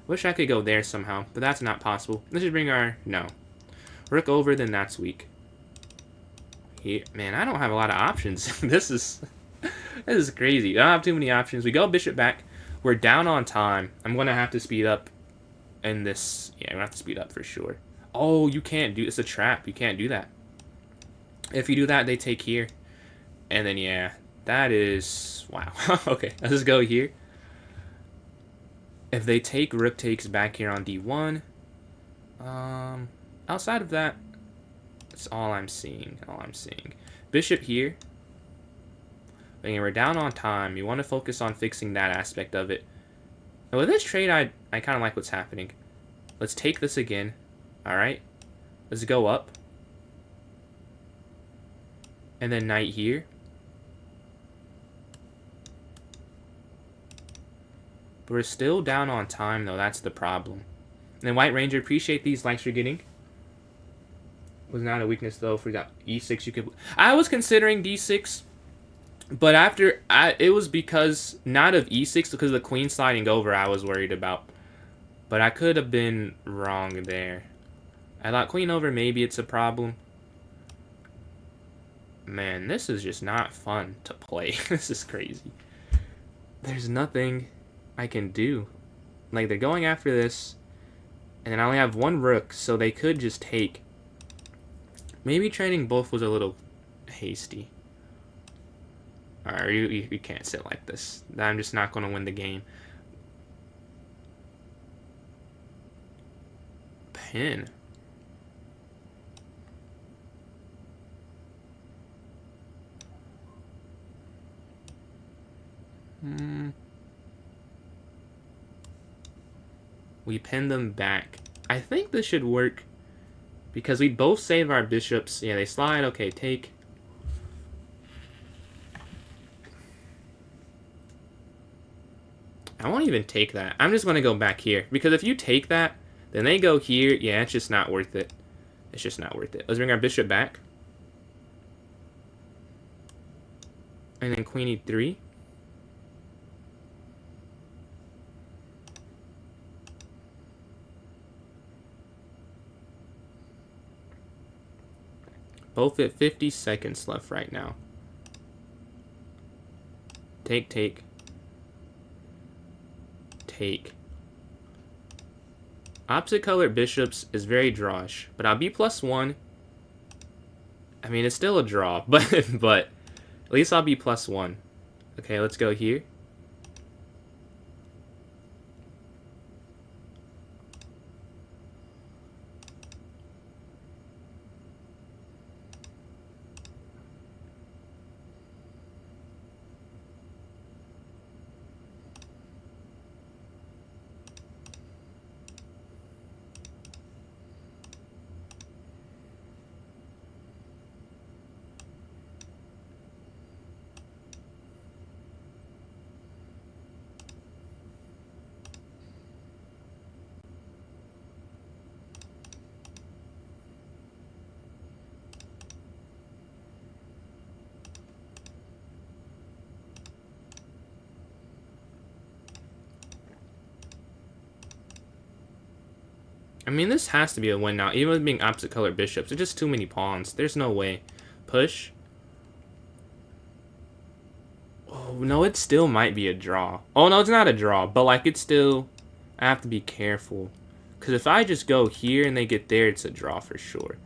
Wish I could go there somehow, but that's not possible. Let's just bring our... No. Rook over, then that's weak. Here. Man, I don't have a lot of options. This is crazy. I don't have too many options. We go bishop back. We're down on time. I'm going to have to speed up in this... Yeah, I'm going to have to speed up for sure. Oh, you can't do... It's a trap. You can't do that. If you do that, they take here. And then, yeah. That is... Wow. Okay, let's just go here. If they take, rook takes back here on d1. Outside of that, that's all I'm seeing. Bishop here. Again, we're down on time. You want to focus on fixing that aspect of it. Now with this trade, I kind of like what's happening. Let's take this again. All right. Let's go up. And then knight here. But we're still down on time, though. That's the problem. And then White Ranger, appreciate these likes you're getting. Was not a weakness, though. For that e6, you could... I was considering d6. But after... it was because... Not of e6, because of the queen sliding over I was worried about. But I could have been wrong there. I thought queen over, maybe it's a problem. Man, this is just not fun to play. This is crazy. There's nothing I can do. Like, they're going after this. And then I only have one rook, so they could just take. Maybe trading both was a little hasty. Alright, you can't sit like this. I'm just not going to win the game. Pin. We pin them back. I think this should work because we both save our bishops. Yeah, they slide. Okay, take. I won't even take that. I'm just going to go back here because if you take that, then they go here. Yeah, it's just not worth it. It's just not worth it. Let's bring our bishop back. And then queen e3. Both at 50 seconds left right now. Take, take. Take. Opposite colored bishops is very drawish, but I'll be +1. I mean, it's still a draw, but at least I'll be +1. Okay, let's go here. I mean, this has to be a win now. Even with being opposite colored bishops, there's just too many pawns. There's no way. Push. Oh, no, it still might be a draw. Oh, no, it's not a draw. But, like, it's still... I have to be careful. Because if I just go here and they get there, it's a draw for sure.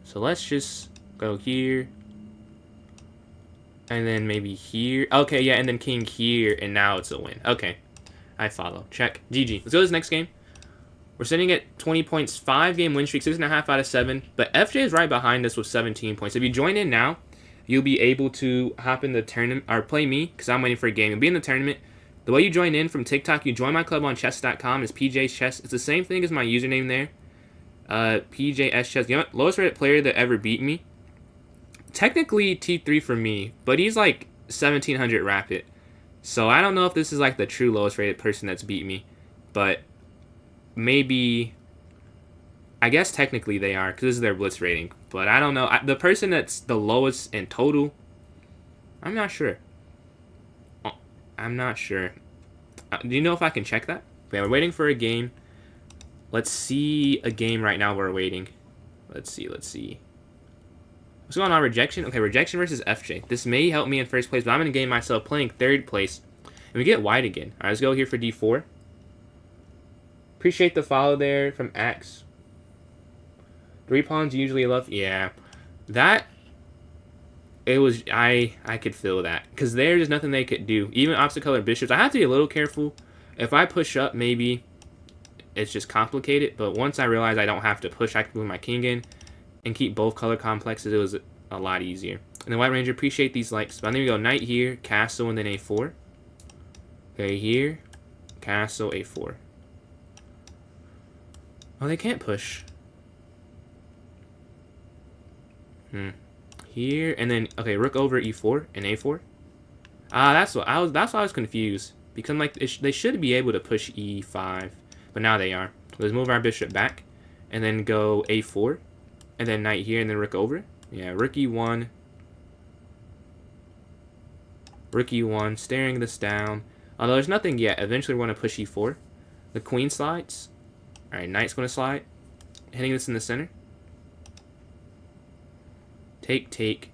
So let's just go here. And then maybe here. Okay, yeah, and then king here. And now it's a win. Okay. I follow. Check. GG. Let's go to this next game. We're sitting at 20 points, 5-game win streak, 6.5 out of 7. But FJ is right behind us with 17 points. If you join in now, you'll be able to hop in the tournament, or play me, because I'm waiting for a game. You'll be in the tournament. The way you join in from TikTok, you join my club on chess.com. It's PJ's Chess. It's the same thing as my username there. PJS Chess. You know what? Lowest rated player that ever beat me. Technically T3 for me, but he's like 1700 rapid. So I don't know if this is like the true lowest rated person that's beat me. But... maybe, I guess technically they are, because this is their blitz rating. But I don't know. The person that's the lowest in total, I'm not sure. I'm not sure. Do you know if I can check that? Okay, we're waiting for a game. Let's see a game right now we're waiting. Let's see. What's going on, rejection? Okay, rejection versus FJ. This may help me in first place, but I'm in a game myself playing third place. And we get white again. All right, let's go here for D4. Appreciate the follow there from Axe. 3 pawns usually love. Yeah. That, it was, I could feel that. Because there's nothing they could do. Even opposite color bishops. I have to be a little careful If I push up, maybe it's just complicated, but once I realized I don't have to push, I can move my king in and keep both color complexes. It was a lot easier. And the White Ranger, appreciate these likes. But then we go knight here, castle, and then a4. Okay, here, castle, a4. Oh, they can't push. Here, and then, okay, rook over e4 and a4. Ah, that's why I was confused. Because, like, they should be able to push e5. But now they are. Let's move our bishop back. And then go a4. And then knight here, and then rook over. Yeah, rook e1. Rook e1, staring this down. Although there's nothing yet. Eventually we're going to push e4. The queen slides. Alright, knight's going to slide. Hitting this in the center. Take, take.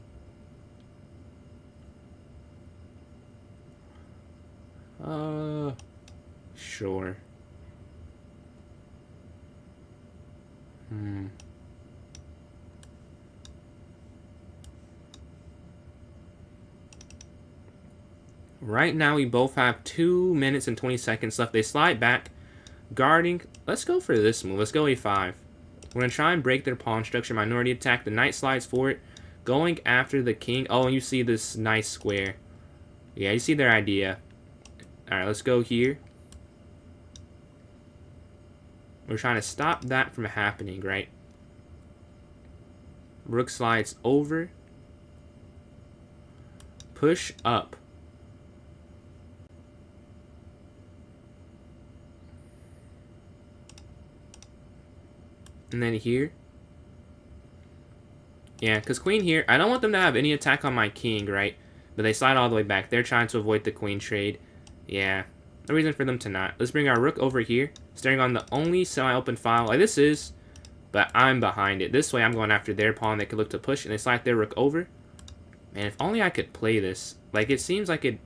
Sure. Right now we both have 2 minutes and 20 seconds left. They slide back. Guarding. Let's go for this move. Let's go a5. We're going to try and break their pawn structure. Minority attack. The knight slides forward. Going after the king. Oh, and you see this nice square. Yeah, you see their idea. Alright, let's go here. We're trying to stop that from happening, right? Rook slides over. Push up. And then here. Yeah, because queen here, I don't want them to have any attack on my king, right? But they slide all the way back. They're trying to avoid the queen trade. Yeah, no reason for them to not. Let's bring our rook over here, staring on the only semi-open file. Like this is, but I'm behind it. This way I'm going after their pawn. They could look to push, and they slide their rook over. Man, if only I could play this. Like, it seems like it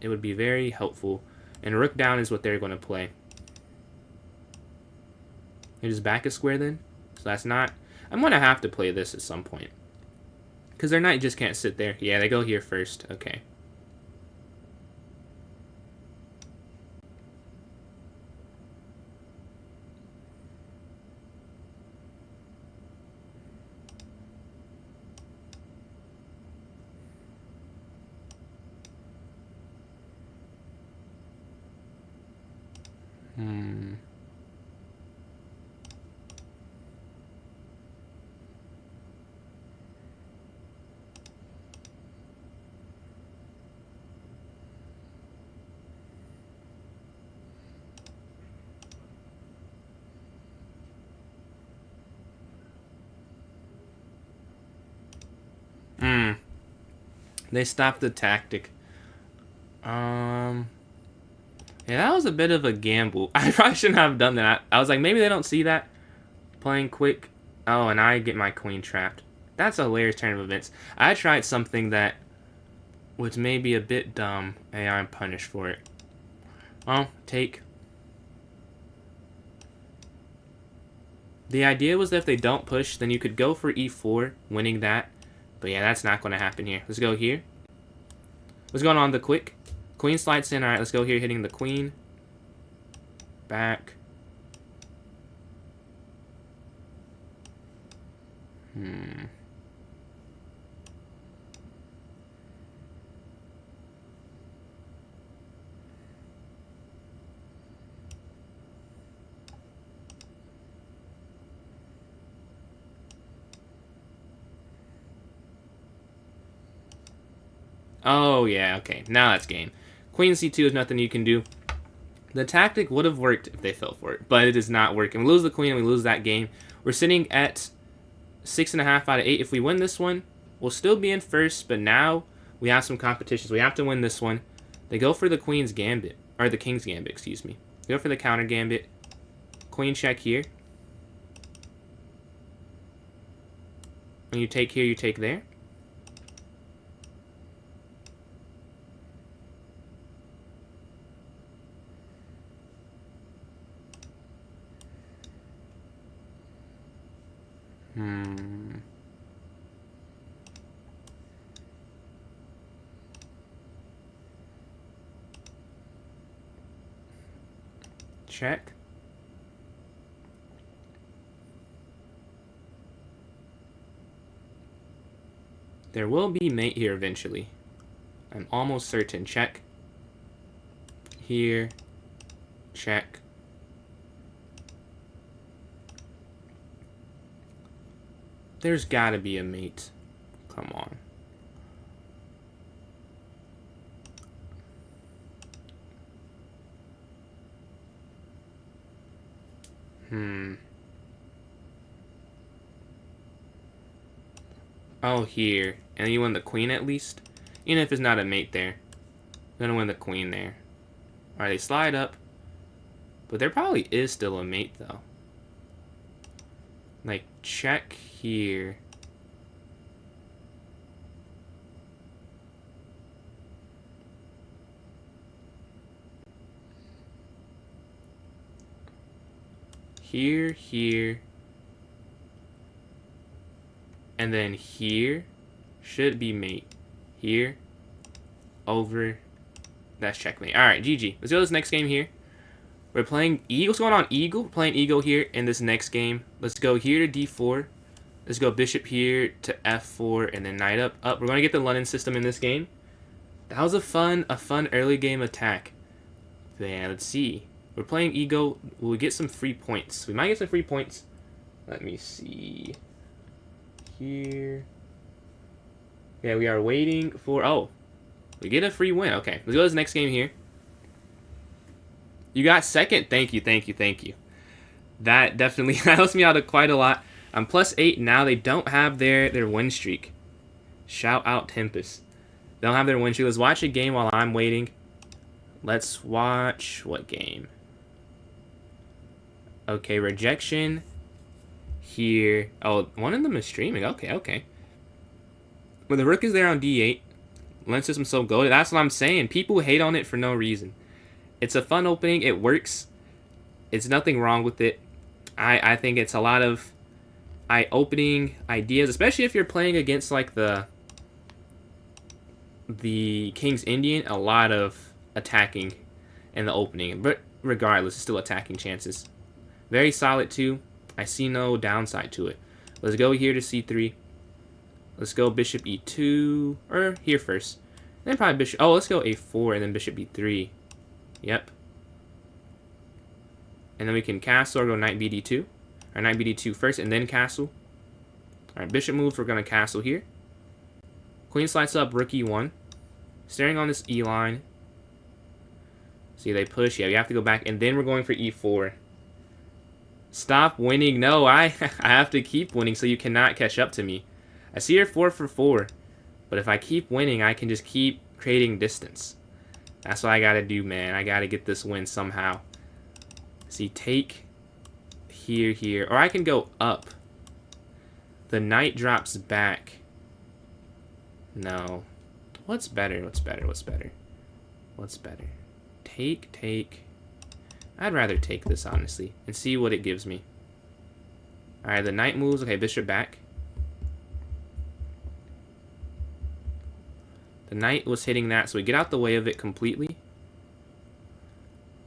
would be very helpful. And rook down is what they're going to play. They just back a square then? So that's not... I'm going to have to play this at some point. Because their knight just can't sit there. Yeah, they go here first. Okay. They stopped the tactic. Yeah, that was a bit of a gamble. I probably shouldn't have done that. I was like, maybe they don't see that. Playing quick. Oh, and I get my queen trapped. That's a hilarious turn of events. I tried something that was maybe a bit dumb, and I'm punished for it. Oh, take. The idea was that if they don't push, then you could go for e4, winning that. But yeah, that's not going to happen here. Let's go here. What's going on the quick? Queen slides in. Alright, let's go here, hitting the queen. Back. Oh, yeah, okay. Now that's game. Queen c2 is nothing you can do. The tactic would have worked if they fell for it, but it is not working. We lose the queen and we lose that game. We're sitting at 6.5 out of 8. If we win this one, we'll still be in first, but now we have some competitions. We have to win this one. They go for the queen's gambit, or the king's gambit, excuse me. They go for the counter gambit. Queen check here. When you take here, you take there. Check. There will be mate here eventually. I'm almost certain. Check. Here. Check. There's gotta be a mate. Come on. Oh, here. And you win the queen at least? Even if it's not a mate there. I'm gonna win the queen there. Alright, they slide up. But there probably is still a mate, though. Like, check here. Here. And then here should be mate. Here. Over. That's checkmate. Alright, GG. Let's go to this next game here. We're playing Eagle. What's going on, Eagle? We're playing Eagle here in this next game. Let's go here to D4. Let's go bishop here to F4 and then knight up. We're going to get the London system in this game. That was a fun early game attack. Yeah, let's see. We're playing Eagle. Will we get some free points? We might get some free points. Let me see. Here. Yeah, we are waiting for... Oh, we get a free win. Okay, let's go to this next game here. You got second. Thank you. That definitely helps me out quite a lot. I'm +8 now. They don't have their win streak. Shout out Tempest. They don't have their win streak. Let's watch a game while I'm waiting. Let's watch... What game? Okay, rejection. Here. Oh, one of them is streaming. Okay. When the rook is there on D8, Lens system so goated. That's what I'm saying. People hate on it for no reason. It's a fun opening. It works. It's nothing wrong with it. I think it's a lot of eye-opening ideas, especially if you're playing against like the King's Indian. A lot of attacking in the opening, but regardless, it's still attacking chances. Very solid too. I see no downside to it. Let's go here to C3. Let's go bishop E2, or here first. Then probably bishop... Oh, let's go A4 and then bishop B3. Yep. And then we can castle or go knight BD2. Or knight BD2 first and then castle. Alright, bishop moves, we're going to castle here. Queen slides up, rook E1. Staring on this E line. See, they push. Yeah, we have to go back. And then we're going for E4. Stop winning. No, I have to keep winning so you cannot catch up to me. I see you're 4 for 4. But if I keep winning, I can just keep creating distance. That's what I gotta do, man. I gotta get this win somehow. See, take here. Or I can go up. The knight drops back. No. What's better? Take. I'd rather take this, honestly, and see what it gives me. Alright, the knight moves. Okay, bishop back. The knight was hitting that, so we get out the way of it completely.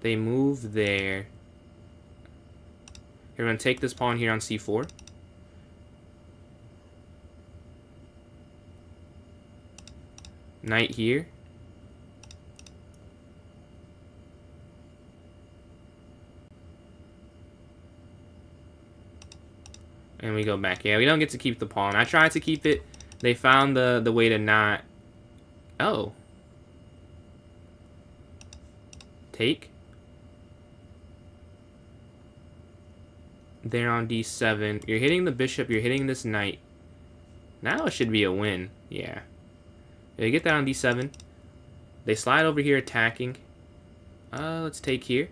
They move there. We're going to take this pawn here on C4. Knight here. And we go back. Yeah, we don't get to keep the pawn. I tried to keep it. They found the way to not... Oh. Take. There on D7. You're hitting the bishop. You're hitting this knight. Now it should be a win. Yeah. They get that on D7. They slide over here attacking. Let's take here.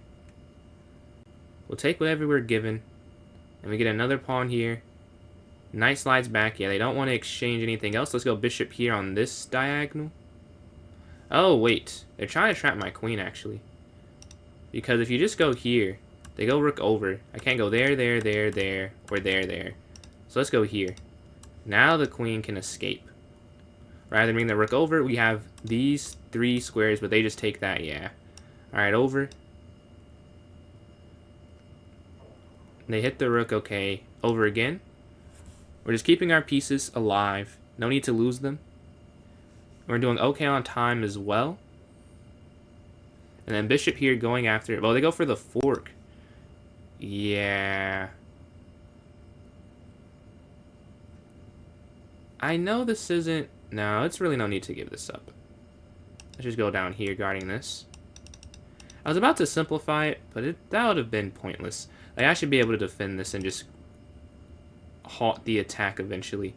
We'll take whatever we're given. And we get another pawn here. Knight slides back. Yeah, they don't want to exchange anything else. Let's go bishop here on this diagonal. Oh, wait. They're trying to trap my queen, actually. Because if you just go here, they go rook over. I can't go there, or there. So let's go here. Now the queen can escape. Rather than bring the rook over, we have these 3 squares, but they just take that, yeah. Alright, over. They hit the rook, okay. Over again. We're just keeping our pieces alive. No need to lose them. We're doing okay on time as well. And then bishop here going after it. Well, they go for the fork. Yeah. I know this isn't... No, it's really no need to give this up. Let's just go down here guarding this. I was about to simplify it, but that would have been pointless. Like, I should be able to defend this and just halt the attack eventually.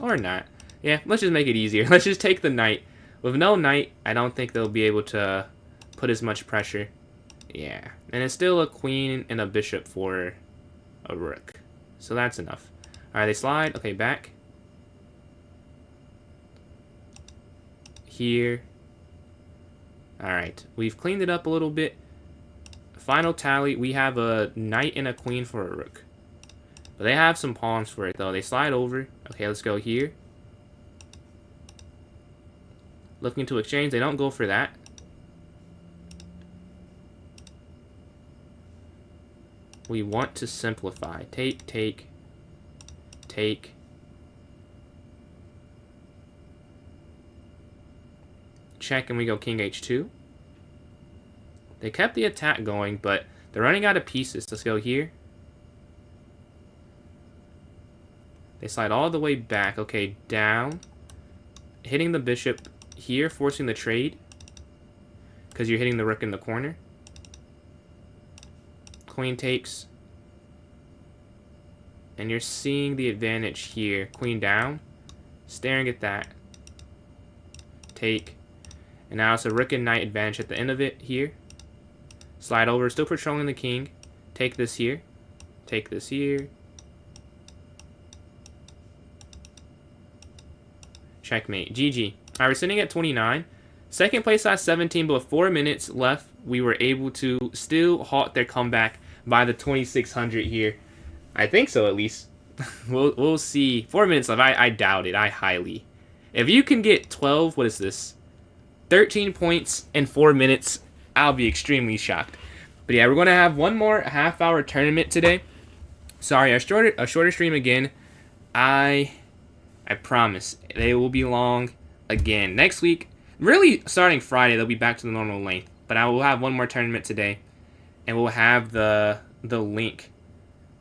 Or not. Yeah, let's just make it easier. Let's just take the knight. With no knight, I don't think they'll be able to put as much pressure. Yeah, and it's still a queen and a bishop for a rook. So that's enough. Alright, they slide. Okay, back. Here. Alright, we've cleaned it up a little bit. Final tally, we have a knight and a queen for a rook. But they have some pawns for it, though. They slide over. Okay, let's go here. Looking to exchange. They don't go for that. We want to simplify. Take, take, take. Check, and we go king h2. They kept the attack going, but they're running out of pieces. Let's go here. They slide all the way back. Okay, down. Hitting the bishop here, forcing the trade. Because you're hitting the rook in the corner. Queen takes. And you're seeing the advantage here. Queen down. Staring at that. Take. And now it's a rook and knight advantage at the end of it here. Slide over. Still patrolling the king. Take this here. Take this here. Checkmate. GG. Alright, we're sitting at 29. Second place last 17, but with 4 minutes left, we were able to still halt their comeback by the 2600 here. I think so, at least. We'll see. 4 minutes left. I doubt it. I highly. If you can get 12, what is this? 13 points in 4 minutes, I'll be extremely shocked. But yeah, we're going to have one more half-hour tournament today. Sorry, a shorter stream again. I promise they will be long again next week. Really, starting Friday, they'll be back to the normal length. But I will have one more tournament today, and we'll have the link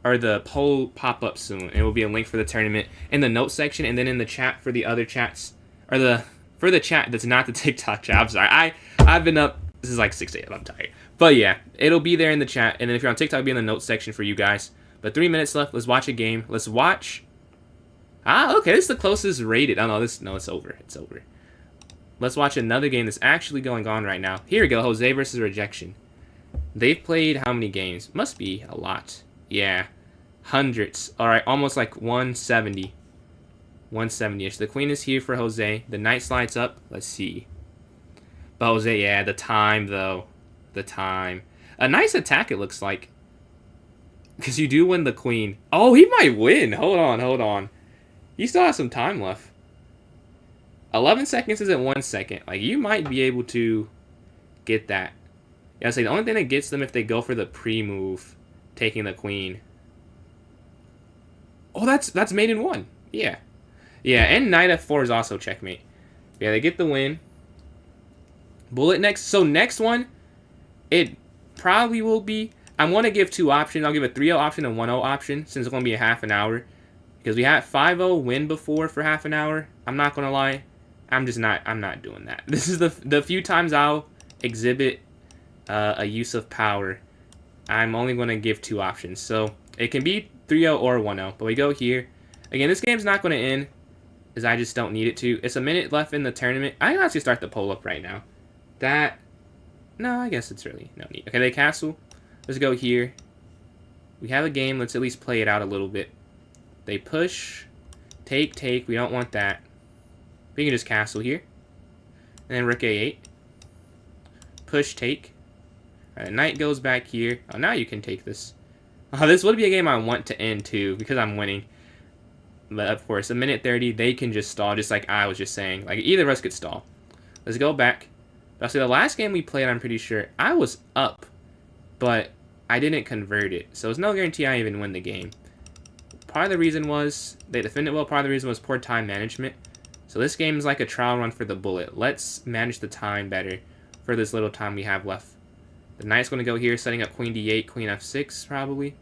or the poll pop up soon. It will be a link for the tournament in the notes section, and then in the chat for the other chats, or for the chat that's not the TikTok chat. I'm sorry, I've been up. This is like 6 a.m. I'm tired, but yeah, it'll be there in the chat, and then if you're on TikTok, it'll be in the notes section for you guys. But 3 minutes left. Let's watch a game. Let's watch. Okay, this is the closest rated. Oh, no, it's over. It's over. Let's watch another game that's actually going on right now. Here we go, Jose versus Rejection. They've played how many games? Must be a lot. Yeah, hundreds. All right, almost like 170. 170-ish. The queen is here for Jose. The knight slides up. Let's see. But Jose, yeah, the time, though. The time. A nice attack, it looks like. Because you do win the queen. Oh, he might win. Hold on. You still have some time left. 11 seconds isn't 1 second. Like, you might be able to get that. Yeah, I say the only thing that gets them if they go for the pre-move, taking the queen. Oh, that's mate in 1. Yeah. Yeah, and knight f4 is also checkmate. Yeah, they get the win. Bullet next. So next one, it probably will be... I'm going to give 2 options. I'll give a 3-0 option and 1-0 option since it's going to be a half an hour. Because we had 5-0 win before for half an hour. I'm not going to lie. I'm not doing that. This is the few times I'll exhibit a use of power. I'm only going to give 2 options. So it can be 3-0 or 1-0. But we go here. Again, this game's not going to end. Because I just don't need it to. It's a minute left in the tournament. I can actually start the poll up right now. No, I guess it's really no need. Okay, they castle. Let's go here. We have a game. Let's at least play it out a little bit. They push. Take. We don't want that. We can just castle here. And then rook a8. Push, take. Alright, knight goes back here. Oh, now you can take this. Oh, this would be a game I want to end too, because I'm winning. But of course, a minute 30, they can just stall, just like I was just saying. Like, either of us could stall. Let's go back. So the last game we played, I'm pretty sure, I was up, but I didn't convert it. So it's no guarantee I even win the game. Part of the reason was they defended well. Part of the reason was poor time management. So this game is like a trial run for the bullet. Let's manage the time better for this little time we have left. The knight's going to go here, setting up queen d8, queen f6 probably.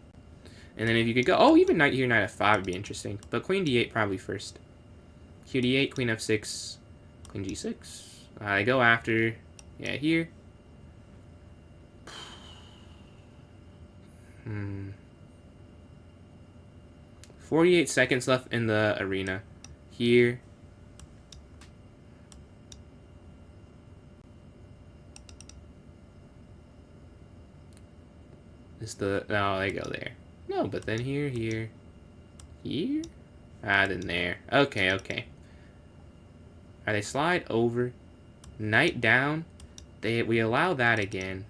And then if you could go, oh, even knight here, knight f5 would be interesting. But queen d8 probably first. Q d8, queen f6, queen g6. I go after, yeah, here. 48 seconds left in the arena. Here. Is the, no, they go there. No, but then here. Ah, then there. Okay. They slide over. Knight down. We allow that again.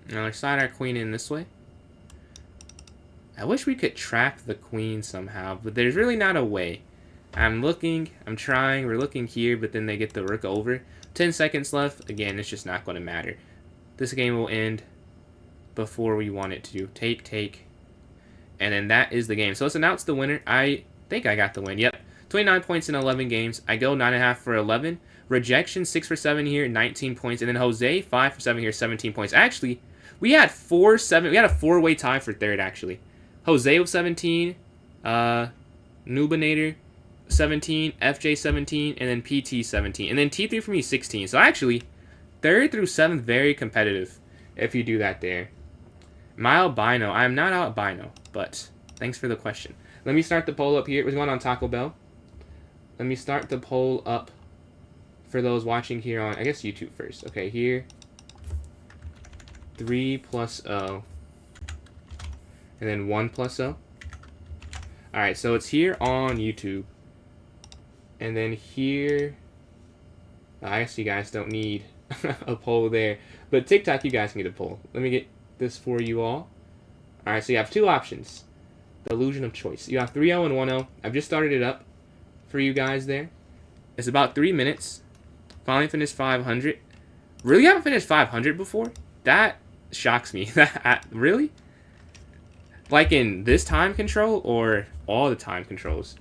Now let's slide our queen in this way. I wish we could trap the queen somehow, but there's really not a way. I'm looking, I'm trying, we're looking here, but then they get the rook over. 10 seconds left. Again, it's just not going to matter. This game will end before we want it to. Take. And then that is the game. So let's announce the winner. I think I got the win. Yep. 29 points in 11 games. I go 9.5 for 11. Rejection, 6 for 7 here, 19 points. And then Jose, 5 for 7 here, 17 points. Actually, we had 4-7. We had a 4-way tie for third, actually. Jose with 17. Nubinator, 17. FJ, 17. And then PT, 17. And then T3 for me, 16. So actually, 3rd through 7th, very competitive if you do that there. My albino. I am not albino, but thanks for the question. Let me start the poll up here. We're going on Taco Bell. Let me start the poll up for those watching here on, I guess, YouTube first. Okay, here. 3 plus O. And then 1 plus O. Alright, so it's here on YouTube. And then here, I guess you guys don't need a poll there. But TikTok, you guys need a poll. Let me get this for you all. Alright, so you have 2 options. The illusion of choice. You have 3-0 and 1-0. I've just started it up for you guys there. It's about 3 minutes. Finally finished 500. Really haven't finished 500 before? That shocks me. Really? Like in this time control or all the time controls?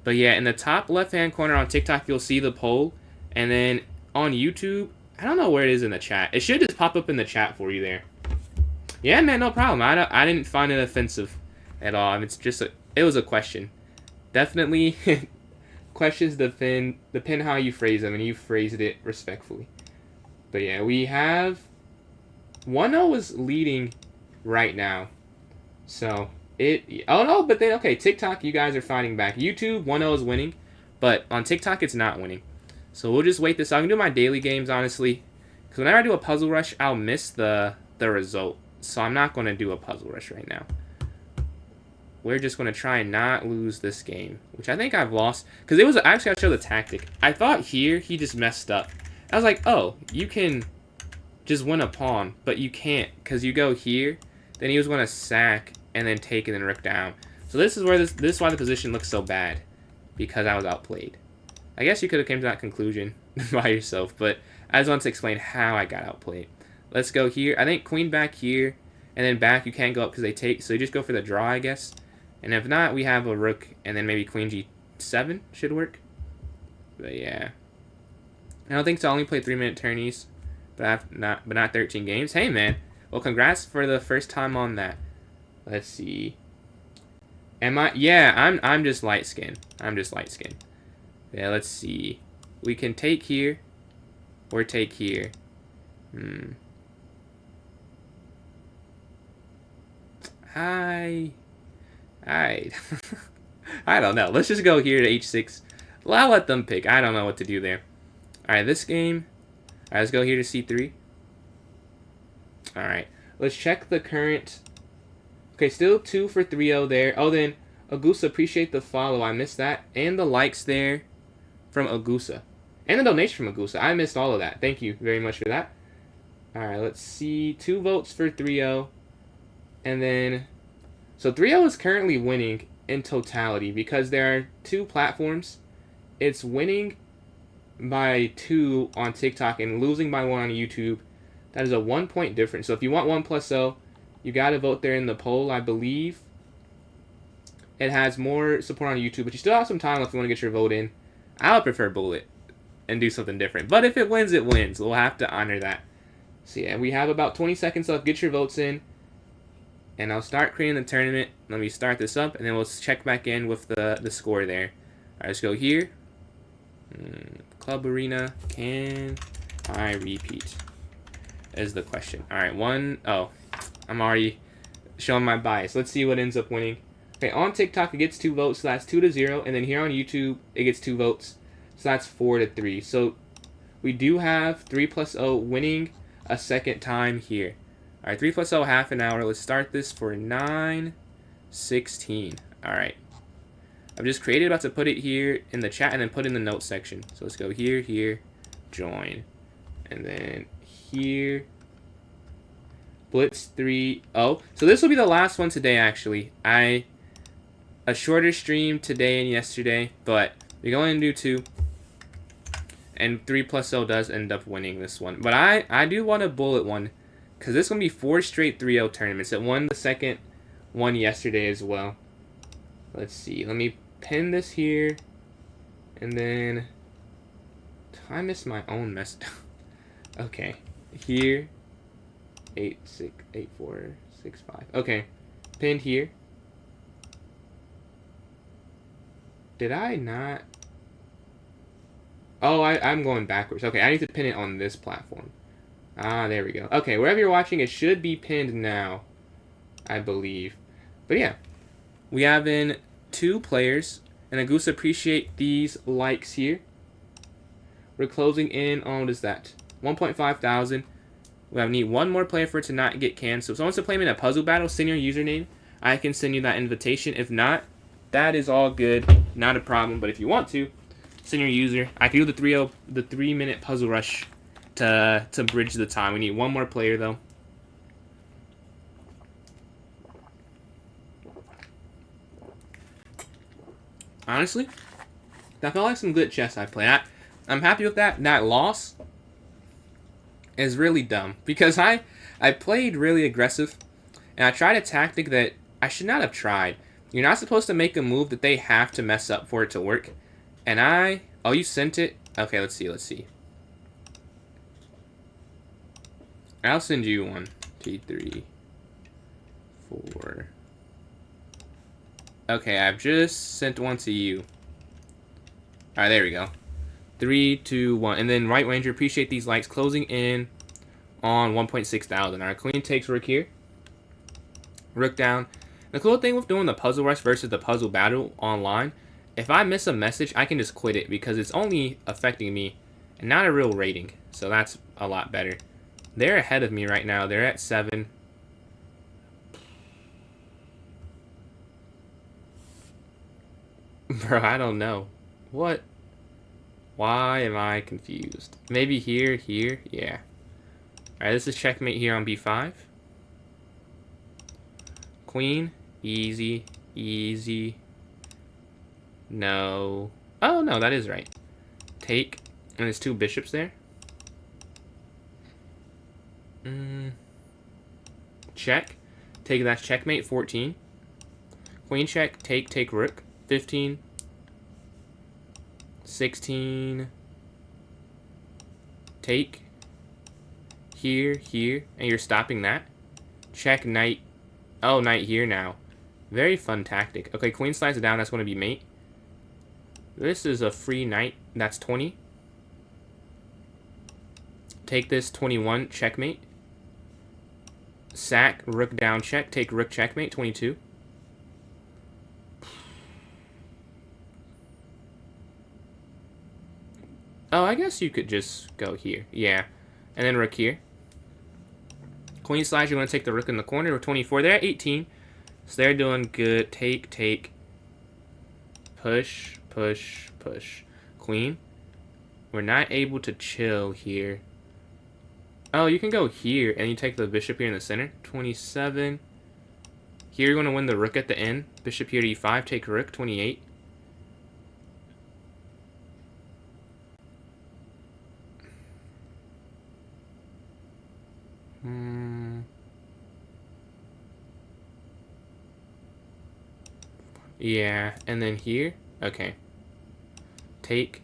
But yeah, in the top left-hand corner on TikTok, you'll see the poll. And then on YouTube, I don't know where it is in the chat. It should just pop up in the chat for you there. Yeah, man, no problem. I didn't find it offensive at all. It's just it was a question. Definitely, questions depend how you phrase them, and you phrased it respectfully. But yeah, we have 1-0 is leading right now. So oh no, but then okay, TikTok, you guys are fighting back. YouTube, 1-0 is winning, but on TikTok it's not winning. So we'll just wait this out. I'm gonna do my daily games honestly, because whenever I do a puzzle rush, I'll miss the result. So I'm not gonna do a puzzle rush right now. We're just going to try and not lose this game, which I think I've lost. Because it was, actually, I'll show the tactic. I thought here he just messed up. I was like, oh, you can just win a pawn, but you can't. Because you go here, then he was going to sack and then take and then rook down. So this is where this is why the position looks so bad. Because I was outplayed. I guess you could have came to that conclusion by yourself, but I just want to explain how I got outplayed. Let's go here. I think queen back here, and then back you can't go up because they take, so you just go for the draw, I guess. And if not, we have a rook, and then maybe queen g7 should work. But yeah, I don't think so. I only played 3-minute tourneys, but not 13 games. Hey man, well congrats for the first time on that. Let's see. Am I? Yeah, I'm just light skinned. Yeah, let's see. We can take here, or take here. I don't know. Let's just go here to h6. Well, I'll let them pick. I don't know what to do there. Alright, this game. Alright, let's go here to c3. Alright, let's check the current. Okay, still 2 for 3-0 there. Oh, then Agusa, appreciate the follow. I missed that. And the likes there from Agusa. And the donation from Agusa. I missed all of that. Thank you very much for that. Alright, let's see. 2 votes for 3-0. And then, So 3-0 is currently winning in totality because there are two platforms. It's winning by 2 on TikTok and losing by 1 on YouTube. That is a 1-point difference. So if you want 1+0, you got to vote there in the poll. I believe it has more support on YouTube, but you still have some time if you want to get your vote in. I would prefer Bullet and do something different. But if it wins, it wins. We'll have to honor that. So yeah, we have about 20 seconds left. Get your votes in. And I'll start creating the tournament. Let me start this up, and then we'll check back in with the score there. All right, let's go here. Club Arena, can I repeat? Is the question. All right, I'm already showing my bias. Let's see what ends up winning. Okay, on TikTok, it gets 2 votes, so that's 2-0. And then here on YouTube, it gets 2 votes, so that's 4-3. So we do have 3+0 winning a second time here. All right, 3+0 half an hour. Let's start this for 9:16. All right. I've just created, about to put it here in the chat and then put in the notes section. So let's go here, here, join. And then here, Blitz 3-0. So this will be the last one today, actually. A shorter stream today and yesterday, but we're going to do 2. And 3+0 does end up winning this one. But I do want a Bullet one, because this is going to be 4 straight 3-0 tournaments. It won the second one yesterday as well. Let's see. Let me pin this here. And then I missed my own mess. Okay. Here. 8-4-6-5. Okay. Pinned here. Did I not? Oh, I'm going backwards. Okay, I need to pin it on this platform. Ah, there we go. Okay, wherever you're watching, it should be pinned now, I believe. But yeah, we have in 2 players, and I goose appreciate these likes here. We're closing in on, what is that? 1.5 thousand. We need 1 more player for it to not get canned. So if someone wants to play me in a puzzle battle, send your username. I can send you that invitation. If not, that is all good. Not a problem. But if you want to, send your user. I can do the 3-minute puzzle rush to bridge the time. We need 1 more player though. Honestly, that felt like some good chess I played. I'm happy with that. That loss is really dumb because I played really aggressive and I tried a tactic that I should not have tried. You're not supposed to make a move that they have to mess up for it to work. And oh, you sent it? Okay, let's see. I'll send you one. T3, 4. Okay, I've just sent one to you. All right, there we go. 3, 2, 1. And then Right Ranger, appreciate these likes. Closing in on 1.6 thousand. All right, queen takes rook here. Rook down. The cool thing with doing the puzzle rush versus the puzzle battle online, if I miss a message, I can just quit it because it's only affecting me and not a real rating. So that's a lot better. They're ahead of me right now. They're at 7. Bro, I don't know. What? Why am I confused? Maybe here, yeah. Alright, this is checkmate here on b5. Queen, easy, easy. No. Oh, no, that is right. Take, and there's 2 bishops there. Check. Take, that's checkmate, 14. Queen check, take rook, 15. 16. Take. Here, and you're stopping that. Check, knight. Oh, knight here now. Very fun tactic. Okay, queen slides it down, that's going to be mate. This is a free knight, that's 20. Take this, 21, checkmate. Sack, rook down, check, take rook, checkmate, 22. Oh, I guess you could just go here. Yeah. And then rook here. Queen slides, you're going to take the rook in the corner. We're 24. They're at 18. So they're doing good. Take. Push. Queen. We're not able to chill here. Oh, you can go here, and you take the bishop here in the center. 27. Here you're going to win the rook at the end. Bishop here to e5, take rook, 28. Yeah, and then here, okay. Take,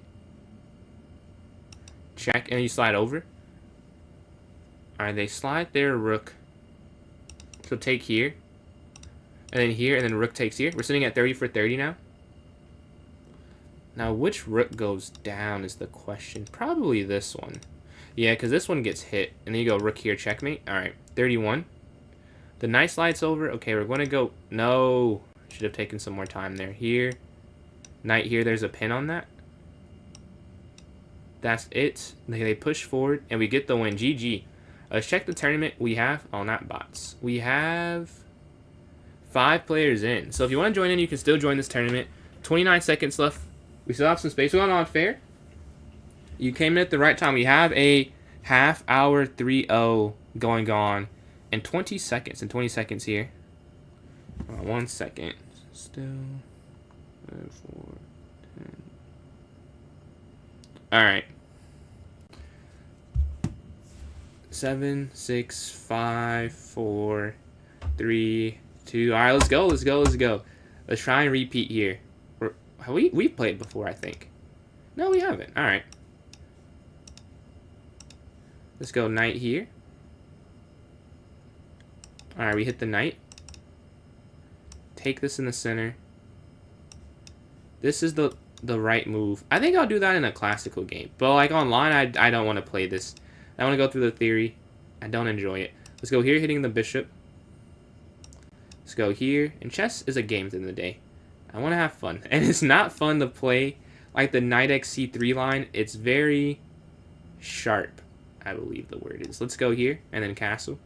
check, and you slide over. Alright, they slide their rook. So take here, and then here, and then rook takes here. We're sitting at 30 for 30 now. Now, which rook goes down is the question. Probably this one. Yeah, because this one gets hit. And then you go rook here, checkmate. Alright, 31. The knight slides over. Okay, we're going to go... No. Should have taken some more time there. Here. Knight here. There's a pin on that. That's it. They push forward, and we get the win. GG. Let's check the tournament. We have... Oh, not bots. We have 5 players in. So if you want to join in, you can still join this tournament. 29 seconds left. We still have some space. We're on fair. You came in at the right time. We have a half-hour 3-0 going on in 20 seconds. In 20 seconds here. 1 second. Still. 5, 4, 10. All right. 7, 6, 5, 4, 3, 2. All right, let's go. Let's go. Let's go. Let's try and repeat here. We've played before, I think. No, we haven't. All right. Let's go knight here. All right, we hit the knight. Take this in the center. This is the right move. I think I'll do that in a classical game. But like online, I don't want to play this. I want to go through the theory. I don't enjoy it. Let's go here, hitting the bishop. Let's go here. And chess is a game at the end of the day. I want to have fun. And it's not fun to play like the knight x c3 line. It's very sharp, I believe the word is. Let's go here and then castle.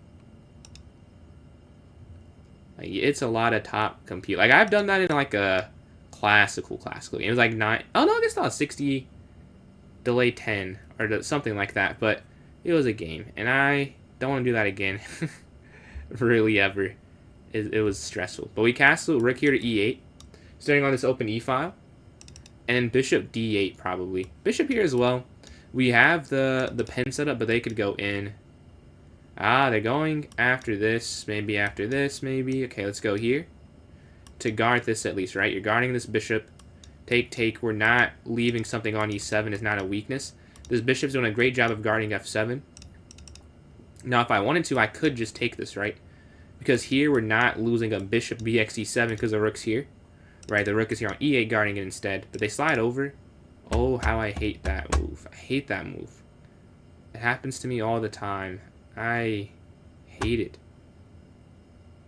Like, it's a lot of top compute. Like, I've done that in like a classical game. It was like 9. Oh no, I guess not 60 delay 10 or something like that. But it was a game, and I don't want to do that again. Really ever. It was stressful. But we castle rook here to e8. Starting on this open e file, and bishop d8 probably. Bishop here as well. We have the pen set up, but they could go in. Ah, they're going after this. Maybe after this, maybe. Okay, let's go here. To guard this at least, right? You're guarding this bishop. Take. We're not leaving something on e7 is not a weakness. This bishop's doing a great job of guarding f7. Now, if I wanted to, I could just take this, right? Because here we're not losing a bishop bx e7 because the rook's here. Right, the rook is here on e8 guarding it instead. But they slide over. Oh, how I hate that move. I hate that move. It happens to me all the time. I hate it.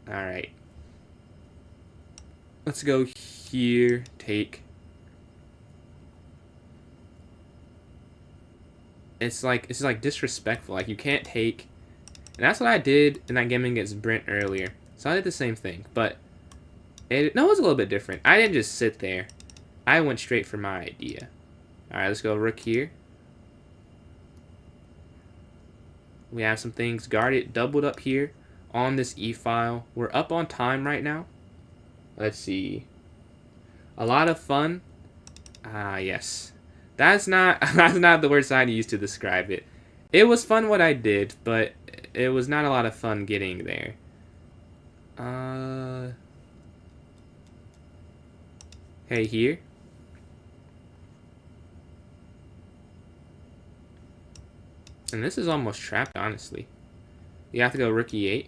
Alright. Let's go here. Take. It's like disrespectful. Like, you can't take. And that's what I did in that game against Brent earlier. So I did the same thing. But it was a little bit different. I didn't just sit there. I went straight for my idea. Alright, let's go rook here. We have some things guarded, doubled up here on this e-file. We're up on time right now. Let's see. A lot of fun. Ah, yes. That's not the word I used to describe it. It was fun what I did, but it was not a lot of fun getting there. Hey, here. And this is almost trapped, honestly. You have to go rook e8.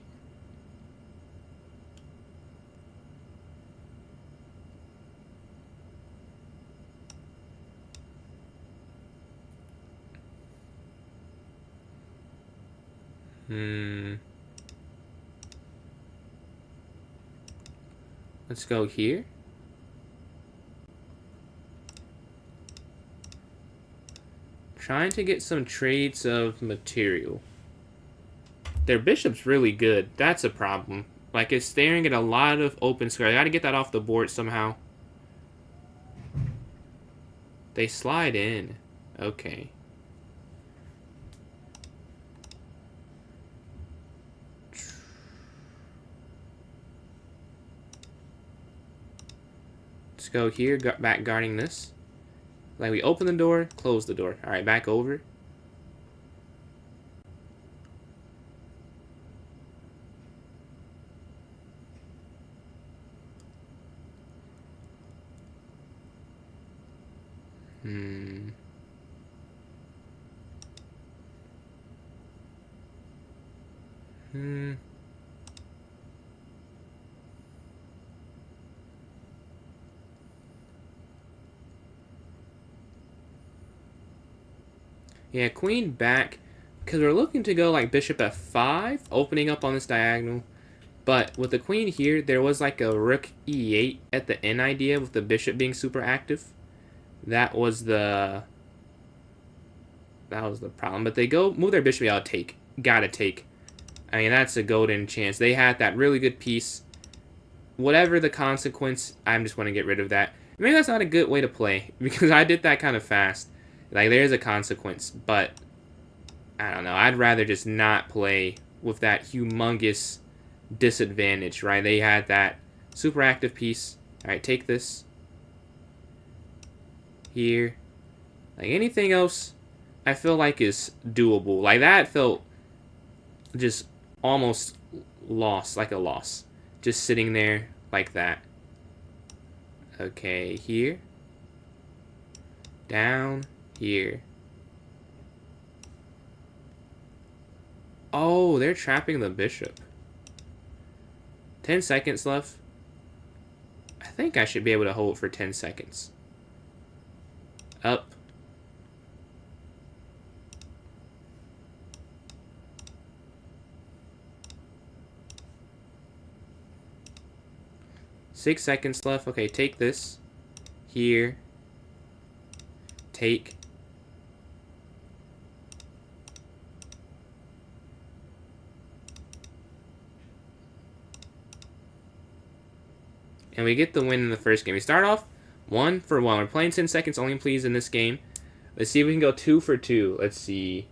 Let's go here. Trying to get some trades of material. Their bishop's really good. That's a problem. Like, it's staring at a lot of open square. I gotta get that off the board somehow. They slide in. Okay. Let's go here, back guarding this. Like we open the door, close the door. All right, back over. Hmm. Yeah, queen back, because we're looking to go like bishop f5, opening up on this diagonal. But with the queen here, there was like a rook e8 at the end idea with the bishop being super active. That was the problem. But they go move their bishop out, take. Gotta take. I mean, that's a golden chance. They had that really good piece. Whatever the consequence, I'm just want to get rid of that. Maybe that's not a good way to play, because I did that kind of fast. Like, there's a consequence, but I don't know. I'd rather just not play with that humongous disadvantage, right? They had that super active piece. All right, take this. Here. Like, anything else, I feel like is doable. Like, that felt just almost lost, like a loss. Just sitting there like that. Okay, here. Down. Here. Oh, they're trapping the bishop. 10 seconds left. I think I should be able to hold for 10 seconds. Up. Six seconds left. Okay, take this. Here. Take. And we get the win in the first game. We start off 1 for 1. We're playing 10 seconds only, please, in this game. Let's see if we can go 2 for 2. Let's see.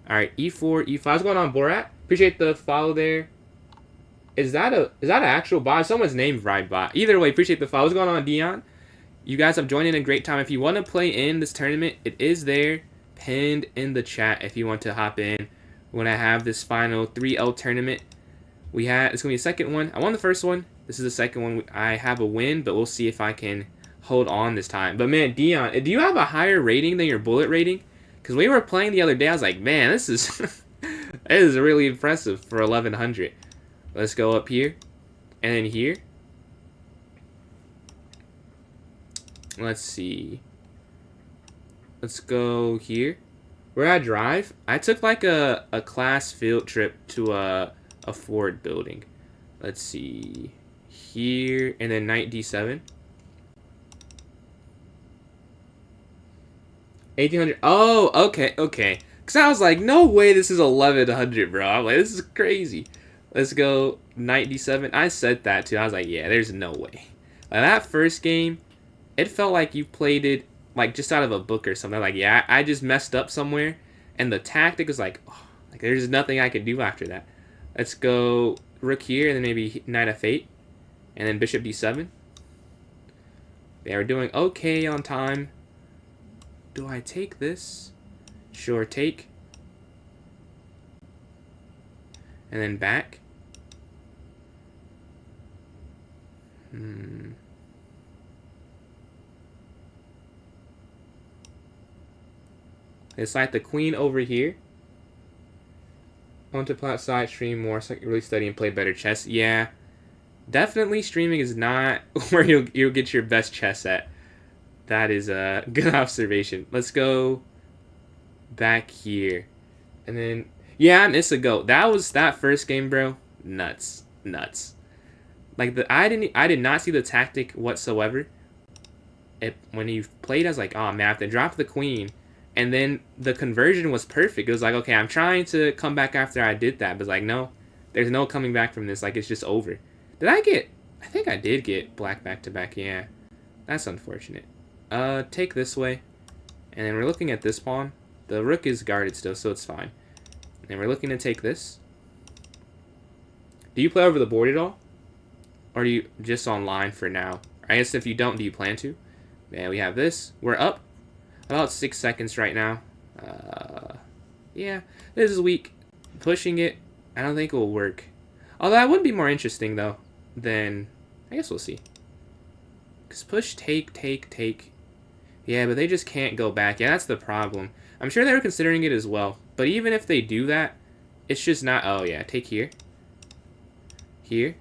All right, e4, e5. What's going on, Borat? Appreciate the follow there. Is that an actual bot? Someone's named Bot. Either way, appreciate the follow. What's going on, Dion? You guys have joined in a great time. If you want to play in this tournament, it is there, pinned in the chat. If you want to hop in when I have this final 3L tournament, it's gonna be the second one. I won the first one. This is the second one. I have a win, but we'll see if I can hold on this time. But man, Dion, do you have a higher rating than your bullet rating? Because we were playing the other day, I was like, man, this is this is really impressive for 1100. Let's go up here, and then here. Let's see. Let's go here. Where I drive, I took like a class field trip to a Ford building. Let's see. Here, and then knight d7. 1800. Oh, okay. Because I was like, no way this is 1100, bro. I'm like, this is crazy. Let's go knight d7. I said that too. I was like, yeah, there's no way. Like, that first game, it felt like you played it like just out of a book or something. Like, yeah, I just messed up somewhere, and the tactic was like, oh, like there's nothing I could do after that. Let's go rook here, and then maybe knight f8, and then bishop d7. Yeah, we're doing okay on time. Do I take this? Sure, take. And then back. It's like the queen over here. I want to play outside, stream more, so I can really study and play better chess. Yeah, definitely streaming is not where you'll get your best chess at. That is a good observation. Let's go back here, and then yeah, Nissa go. That first game, bro. Nuts. Like I did not see the tactic whatsoever. When you played, I was like, oh man, I have to drop the queen. And then the conversion was perfect. It was like, okay, I'm trying to come back after I did that. But it's like, no, there's no coming back from this. Like, it's just over. I think I did get black back-to-back. Yeah, that's unfortunate. Take this way. And then we're looking at this pawn. The rook is guarded still, so it's fine. And we're looking to take this. Do you play over the board at all? Or are you just online for now? I guess if you don't, do you plan to? Man, we have this. We're up about 6 seconds right now. Yeah, this is weak. Pushing it, I don't think it will work. Although that would be more interesting, though, than... I guess we'll see. Because push, take, take, take. Yeah, but they just can't go back. Yeah, that's the problem. I'm sure they were considering it as well. But even if they do that, it's just not... Oh, yeah, take here. Here.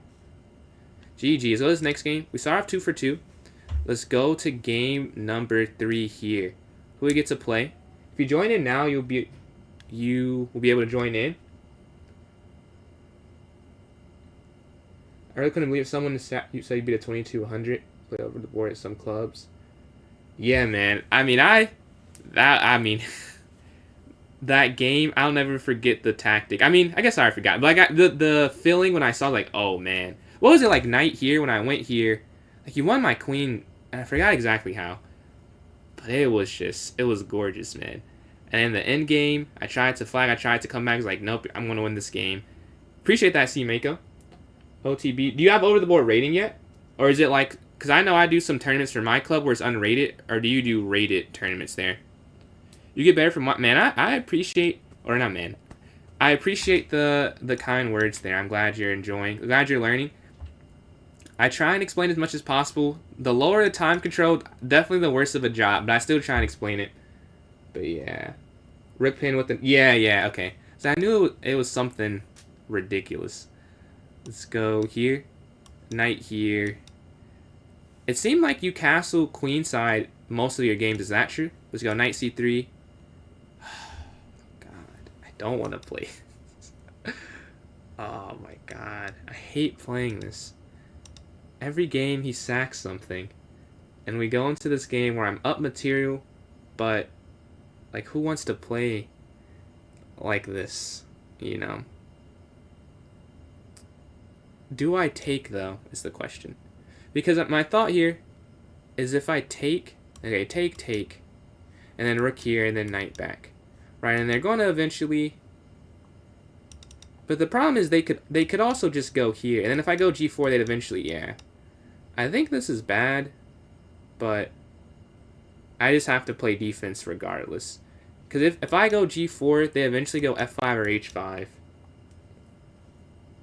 GG's. Let's go to this next game. We start off 2 for 2. Let's go to game number 3 here. Who we get to play? If you join in now, you will be able to join in. I really couldn't believe someone said you beat a 2200, play over the board at some clubs. Yeah, man. I mean, that game, I'll never forget the tactic. I mean, I guess I forgot, but I got the feeling when I saw, like, oh man, what was it, like knight here when I went here? Like, he won my queen, and I forgot exactly how, but it was gorgeous, man. And in the end game, I tried to flag, I tried to come back, I was like, nope, I'm gonna win this game. Appreciate that, C Mako. OTB. Do you have over the board rating yet? Or is it like, because I know I do some tournaments for my club where it's unrated, or do you do rated tournaments there? You get better from what? Man, I appreciate, or not man, I appreciate the kind words there. I'm glad you're enjoying, glad you're learning. I try and explain as much as possible. The lower the time control, definitely the worse of a job, but I still try and explain it. But yeah. Rick Pin with the, yeah, okay. So I knew it was something ridiculous. Let's go here. Knight here. It seemed like you castle queenside most of your games. Is that true? Let's go knight c3. God, I don't want to play. Oh my god. I hate playing this. Every game he sacks something. And we go into this game where I'm up material, but like who wants to play like this, you know? Do I take, though, is the question. Because my thought here is if I take... Okay, take. And then rook here, and then knight back. Right, and they're going to eventually... But the problem is they could also just go here. And then if I go g4, they'd eventually... Yeah. I think this is bad. But I just have to play defense regardless. Because if I go g4, they eventually go f5 or h5.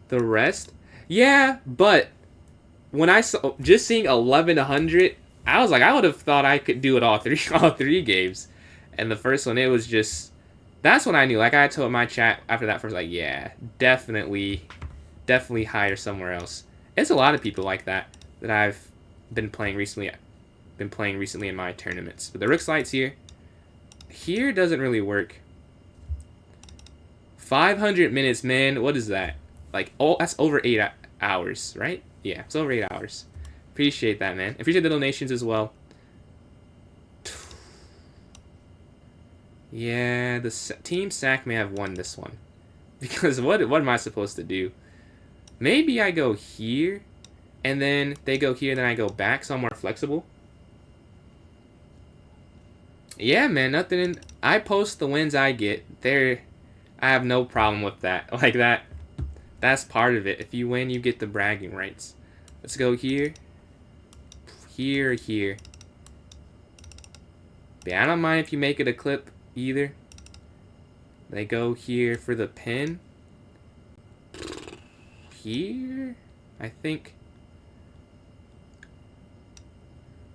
The rest... Yeah, but when I saw just seeing 1100, I was like, I would have thought I could do it all three games. And the first one, it was just, that's when I knew. Like I told my chat after that first, like, yeah, definitely hire somewhere else. It's a lot of people like that I've been playing recently. In my tournaments. But the rook slides here. Here doesn't really work. 500 minutes, man. What is that? Like, oh, that's over 8 hours, right? Yeah, it's over 8 hours. Appreciate that, man. Appreciate the donations as well. Yeah, the Team Sack may have won this one. Because what am I supposed to do? Maybe I go here, and then they go here, then I go back, so I'm more flexible. Yeah, man, nothing in... I post the wins I get. I have no problem with that. Like that. That's part of it. If you win, you get the bragging rights. Let's go here. Here. But yeah, I don't mind if you make it a clip either. They go here for the pin. Here, I think,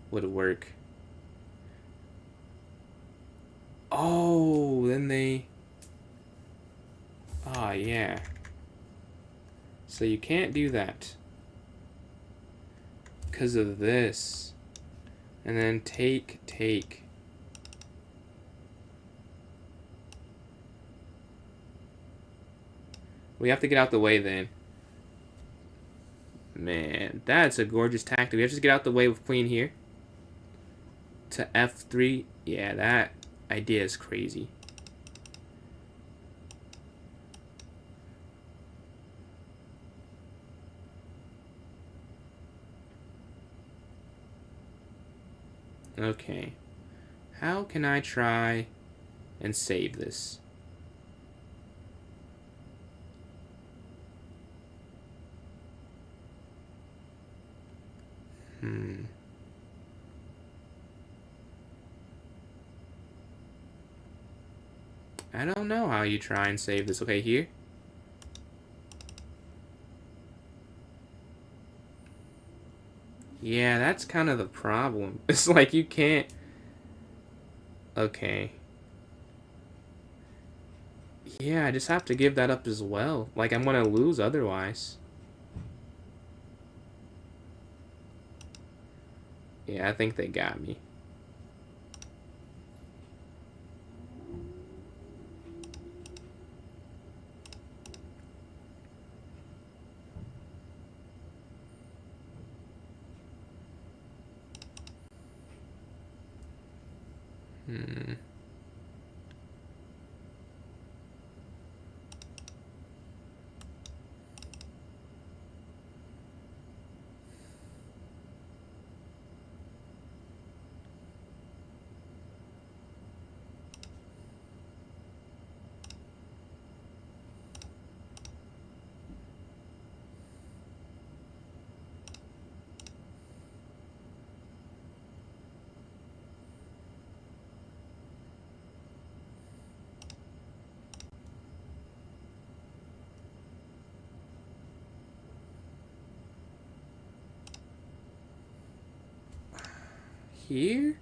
would work. Oh, then they... Ah, yeah. So you can't do that. Because of this. And then take. We have to get out the way then. Man, that's a gorgeous tactic. We have to just get out the way with queen here. To f3. Yeah, that idea is crazy. Okay. How can I try and save this? I don't know how you try and save this. Okay, here. Yeah, that's kind of the problem. It's like you can't... Okay. Yeah, I just have to give that up as well. Like, I'm gonna lose otherwise. Yeah, I think they got me. Hmm. Here?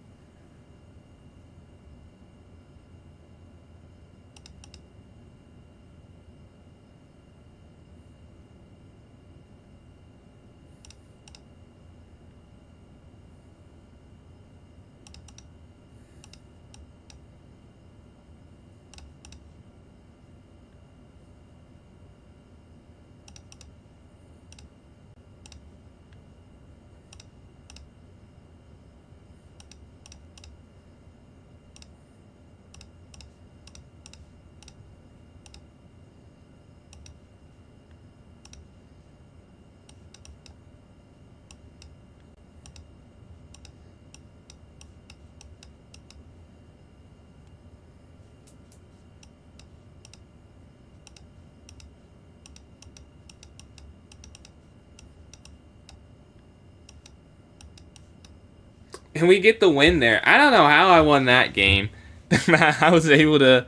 And we get the win there. I don't know how I won that game. I was able to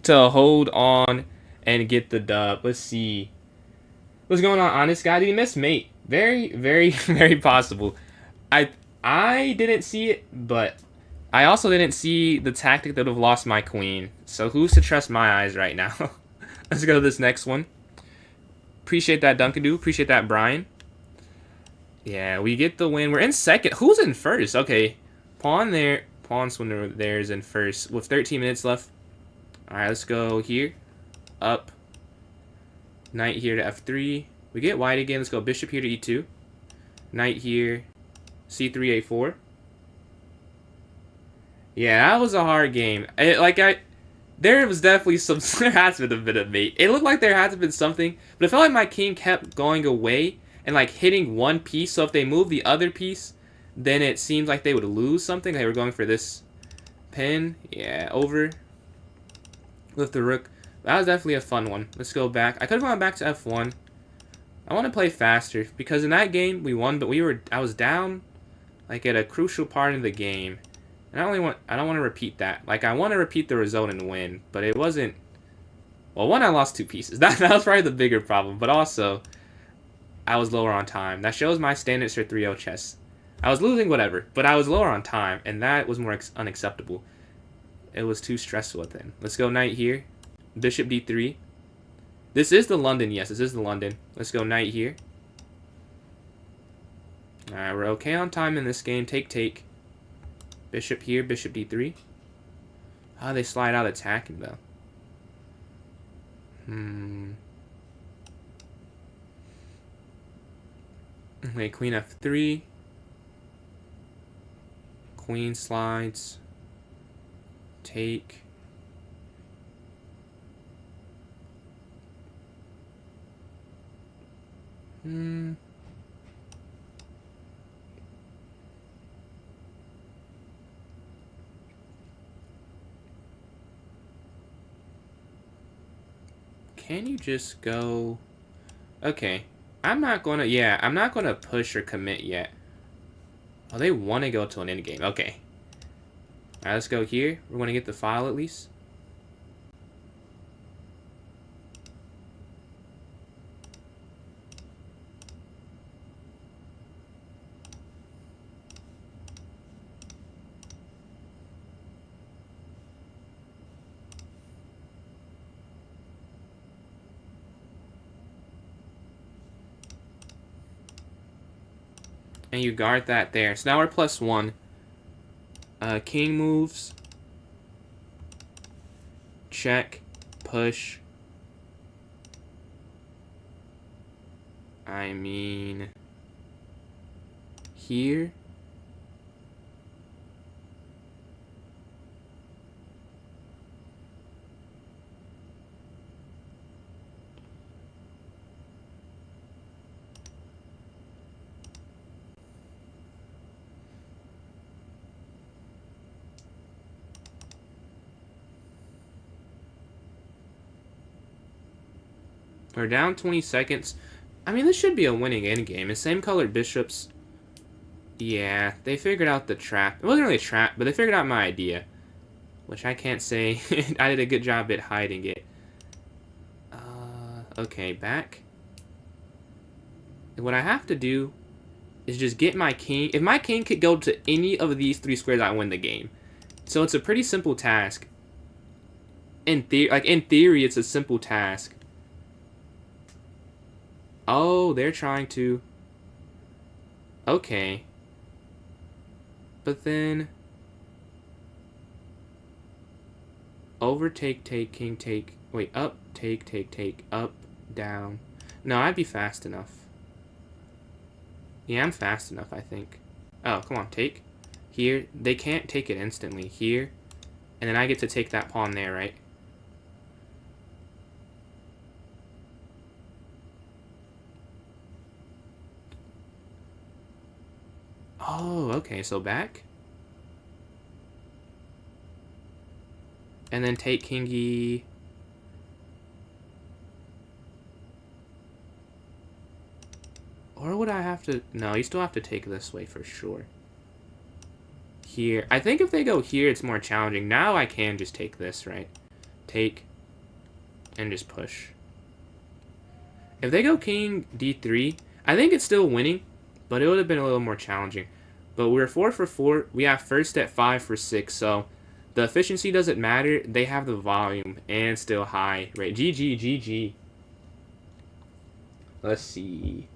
hold on and get the dub. Let's see. What's going on, honest guy? Did he miss mate? Very, very, very possible. I I didn't see it, but I also didn't see the tactic that would have lost my queen. So who's to trust my eyes right now? Let's go to this next one. Appreciate that, Dunkadoo. Appreciate that, Brian. Yeah, we get the win. We're in second. Who's in first? Okay. Pawn there. Pawn swindler there is in first with 13 minutes left. Alright, let's go here. Up. Knight here to f3. We get white again. Let's go bishop here to e2. Knight here. c3, a4. Yeah, that was a hard game. There was definitely some... There has been a bit of mate. It looked like there had to have been something, but it felt like my king kept going away and like hitting one piece. So if they move the other piece, then it seemed like they would lose something. They were going for this pin. Yeah, over with the rook. That was definitely a fun one. Let's go back. I could have gone back to f1. I want to play faster because in that game we won, but I was down like at a crucial part of the game. And I don't want to repeat that. Like, I want to repeat the result and win, but it wasn't... Well, one, I lost 2 pieces. That was probably the bigger problem, but also, I was lower on time. That shows my standards for 3-0 chess. I was losing whatever, but I was lower on time, and that was more unacceptable. It was too stressful then. Let's go knight here. Bishop d3. This is the London, yes, this is the London. Let's go knight here. Alright, we're okay on time in this game. Take. Bishop here, bishop d3. How they slide out attacking, though? Okay, queen f3. Queen slides. Take. Can you just go... Okay. I'm not gonna push or commit yet. Oh, they want to go to an endgame. Okay. Alright, let's go here. We're gonna get the file at least. And you guard that there. So now we're +1. King moves. Check. Push. I mean... Here. We're down 20 seconds. I mean, this should be a winning endgame. The same colored bishops. Yeah, they figured out the trap. It wasn't really a trap, but they figured out my idea. Which I can't say I did a good job at hiding it. Okay, back. And what I have to do is just get my king. If my king could go to any of these 3 squares, I win the game. So it's a pretty simple task. In theory, it's a simple task. Oh, they're trying to... Okay. But then... Overtake, take, king, take... Wait, up, take, up, down. No, I'd be fast enough. Yeah, I'm fast enough, I think. Oh, come on, take. Here. They can't take it instantly. Here. And then I get to take that pawn there, right? Oh, okay, so back. And then take kingy. Or would I have to... No, you still have to take this way for sure. Here. I think if they go here, it's more challenging. Now I can just take this, right? Take. And just push. If they go king d3, I think it's still winning. But it would have been a little more challenging. But we're 4 for 4. We have first at 5 for 6. So the efficiency doesn't matter. They have the volume. And still high. Right? GG. Let's see.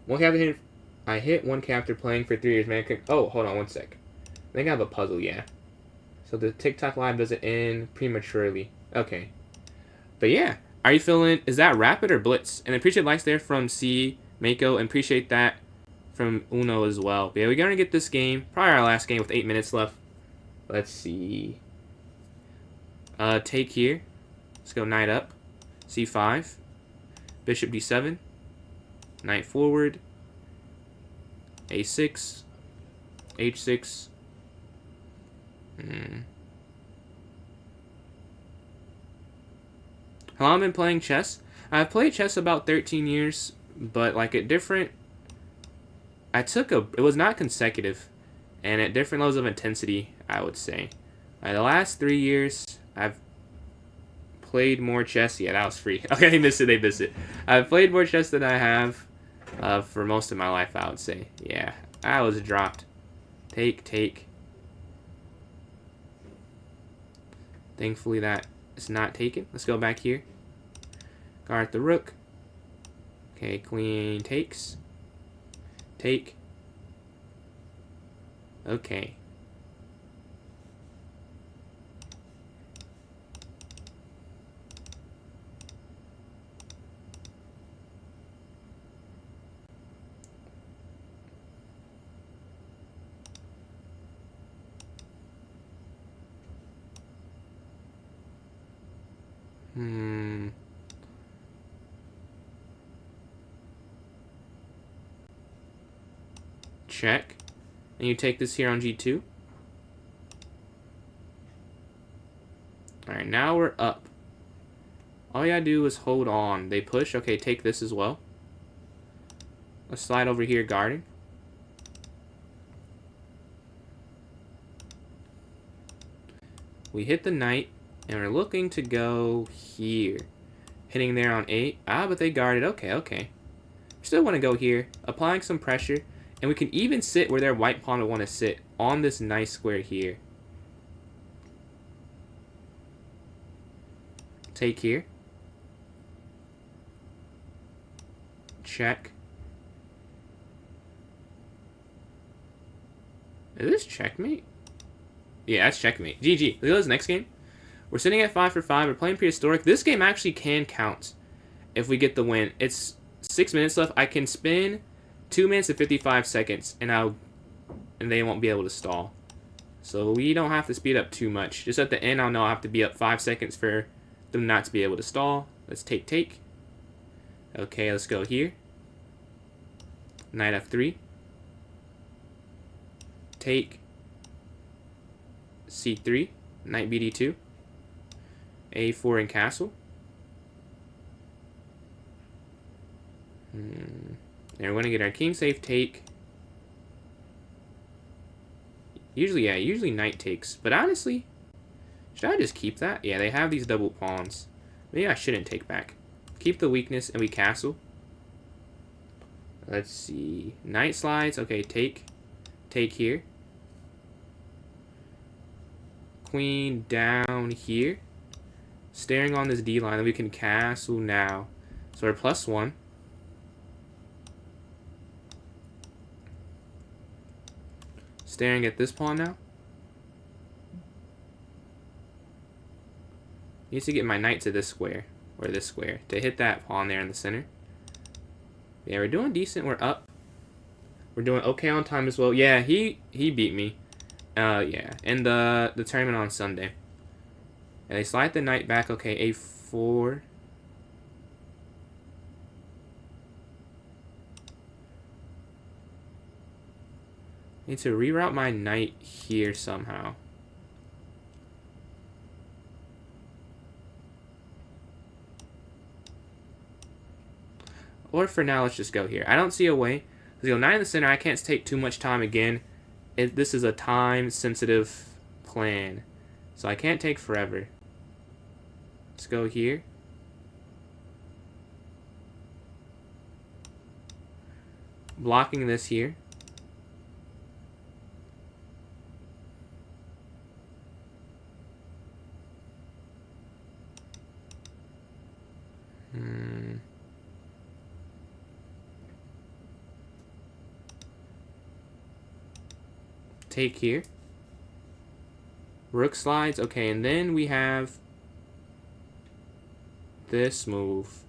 One captain hit. I hit one captain playing for 3 years. Man, oh, hold on one sec. I think I have a puzzle, yeah. So the TikTok live doesn't end prematurely. Okay. But yeah. Are you feeling... Is that rapid or blitz? And I appreciate likes there from C. Mako. And appreciate that from Uno as well. But yeah, we're going to get this game. Probably our last game with 8 minutes left. Let's see. Take here. Let's go knight up. C5. Bishop d7. Knight forward. A6. H6. How long have I been playing chess? I've played chess about 13 years, but like at different... It was not consecutive, and at different levels of intensity, I would say. The last 3 years, I've played more chess. Yeah, that was free. Okay, they missed it. I've played more chess than I have for most of my life, I would say. Yeah, I was dropped. Take. Thankfully that is not taken. Let's go back here. Guard the rook. Okay, queen takes. Take. Okay. Check. And you take this here on G2. Alright, now we're up. All you gotta do is hold on. They push. Okay, take this as well. Let's slide over here, guarding. We hit the knight, and we're looking to go here. Hitting there on 8. But they guarded. Okay. Still want to go here. Applying some pressure. And we can even sit where their white pawn would want to sit. On this nice square here. Take here. Check. Is this checkmate? Yeah, that's checkmate. GG. Look at this next game. We're sitting at 5 for 5. We're playing prehistoric. This game actually can count if we get the win. It's 6 minutes left. I can spin 2 minutes and 55 seconds, and they won't be able to stall. So we don't have to speed up too much. Just at the end, I'll know I have to be up 5 seconds for them not to be able to stall. Let's take. Okay, let's go here. Knight f3. Take. c3. Knight bd2. a4 and castle. And we're going to get our king safe take. Usually knight takes. But honestly, should I just keep that? Yeah, they have these double pawns. Maybe I shouldn't take back. Keep the weakness and we castle. Let's see. Knight slides. Okay, take. Take here. Queen down here. Staring on this D line. And we can castle now. So we're +1. Staring at this pawn now. Needs to get my knight to this square. Or this square. To hit that pawn there in the center. Yeah, we're doing decent. We're up. We're doing okay on time as well. Yeah, he beat me. Yeah. In the tournament on Sunday. And they slide the knight back. Okay, a4. Need to reroute my knight here somehow. Or for now, let's just go here. I don't see a way. Let's go 9 in the center. I can't take too much time again. This is a time-sensitive plan. So I can't take forever. Let's go here. Blocking this here. Take here. Rook slides. Okay, and then we have this move.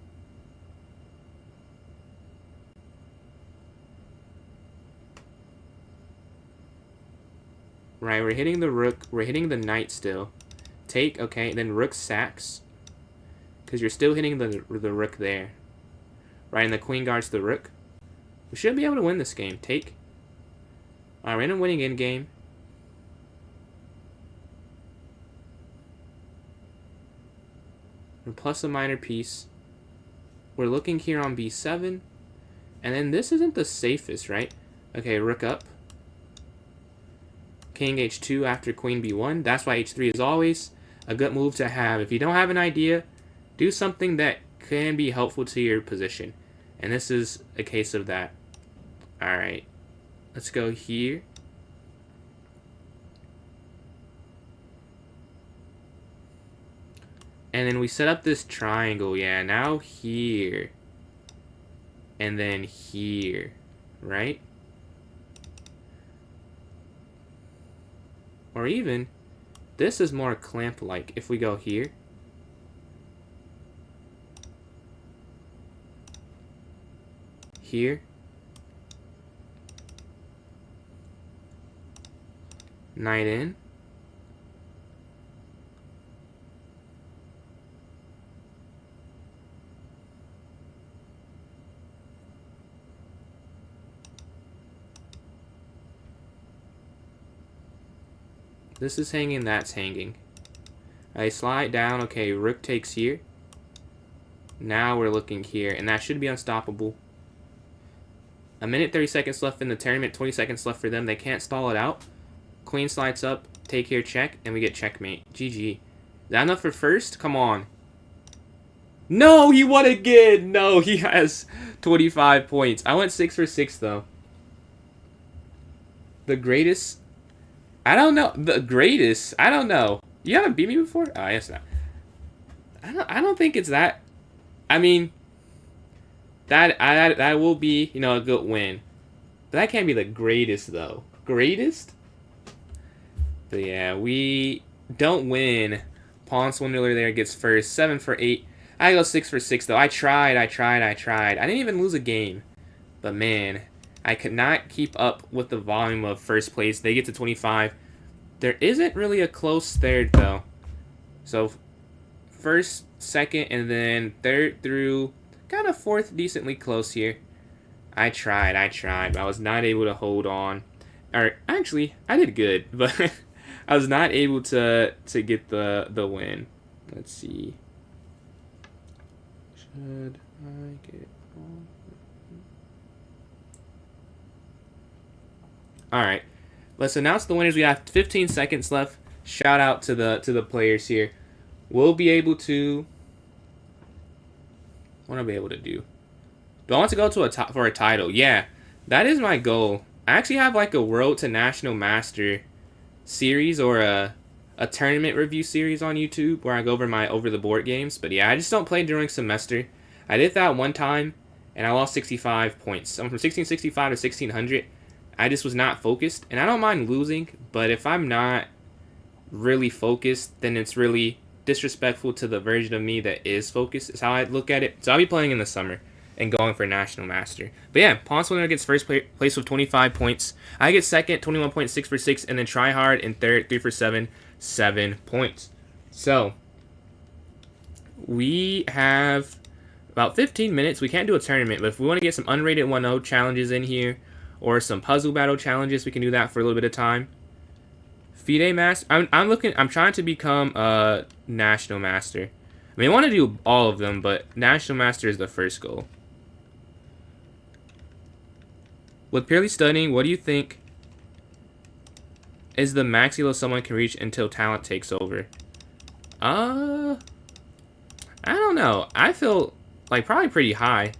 Right, we're hitting the rook. We're hitting the knight still. Take, okay, then rook sacks. Because you're still hitting the rook there. Right, and the queen guards the rook. We should be able to win this game. Take. Alright, we're in a winning end game. We're plus a minor piece. We're looking here on b7. And then this isn't the safest, right? Okay, rook up. King h2 after queen b1. That's why h3 is always a good move to have. If you don't have an idea, do something that can be helpful to your position. And this is a case of that. Alright. Let's go here. And then we set up this triangle. Yeah, now here. And then here. Right? Or even, this is more clamp-like. If we go here. Here. Knight in. This is hanging, that's hanging. I slide down, okay, rook takes here. Now we're looking here, and that should be unstoppable. A minute, 30 seconds left in the tournament, 20 seconds left for them. They can't stall it out. Queen slides up, take here, check, and we get checkmate. GG. Is that enough for first? Come on. No, he won again. No, he has 25 points. I went 6 for 6, though. The greatest... I don't know. The greatest? I don't know. You haven't beat me before? Oh, I guess not. I don't think it's that... I mean... That will be, you know, a good win. But that can't be the greatest, though. Greatest? But yeah, we don't win. Pawn Swindler there gets first. 7 for 8. I go 6 for 6 though. I tried. I didn't even lose a game. But man, I could not keep up with the volume of first place. They get to 25. There isn't really a close third though. So first, second, and then third through kind of fourth decently close here. I tried, but I was not able to hold on. Or actually, I did good, but I was not able to get the win. Let's see. Should I get on? All right. Let's announce the winners. We have 15 seconds left. Shout out to the players here. We'll be able to. What will I be able to do? Do I want to go to for a title? Yeah, that is my goal. I actually have like a Road to National Master series or a tournament review series on YouTube where I go over my over the board games. But yeah, I just don't play during semester. I did that one time and I lost 65 points. I'm from 1665 to 1600. I just was not focused, and I don't mind losing, but if I'm not really focused, then it's really disrespectful to the version of me that is focused, is how I look at it. So I'll be playing in the summer and going for National Master. But yeah, Pawn Swindler gets first place with 25 points. I get second, 21.6 for 6, and then Try Hard in third, 3 for 7, 7 points. So we have about 15 minutes. We can't do a tournament, but if we want to get some unrated 1-0 challenges in here, or some puzzle battle challenges, we can do that for a little bit of time. FIDE Master. I'm trying to become a National Master. I mean, I want to do all of them, but National Master is the first goal. With purely studying, what do you think is the max elo someone can reach until talent takes over? I don't know. I feel like probably pretty high.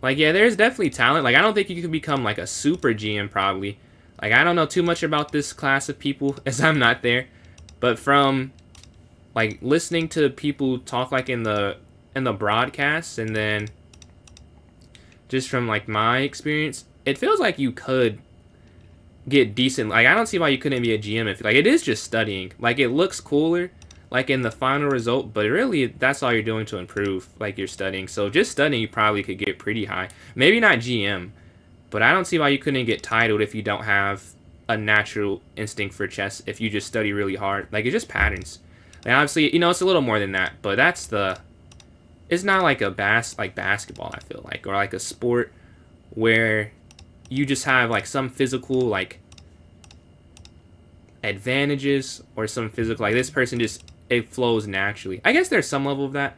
Like, yeah, there's definitely talent. Like, I don't think you can become, like, a super GM, probably. Like, I don't know too much about this class of people, as I'm not there. But from, like, listening to people talk, like, in the broadcasts, and then just from, like, my experience, it feels like you could get decent. Like, I don't see why you couldn't be a GM if, like, it is just studying. Like, it looks cooler, like, in the final result, but really, that's all you're doing to improve, like, you're studying. So just studying, you probably could get pretty high. Maybe not GM, but I don't see why you couldn't get titled if you don't have a natural instinct for chess, if you just study really hard. Like, it's just patterns. Like, obviously, you know, it's a little more than that, but that's the... It's not like like basketball, I feel like, or like a sport where you just have, like, some physical, like, advantages, or some physical, like, this person just... It flows naturally. I guess there's some level of that.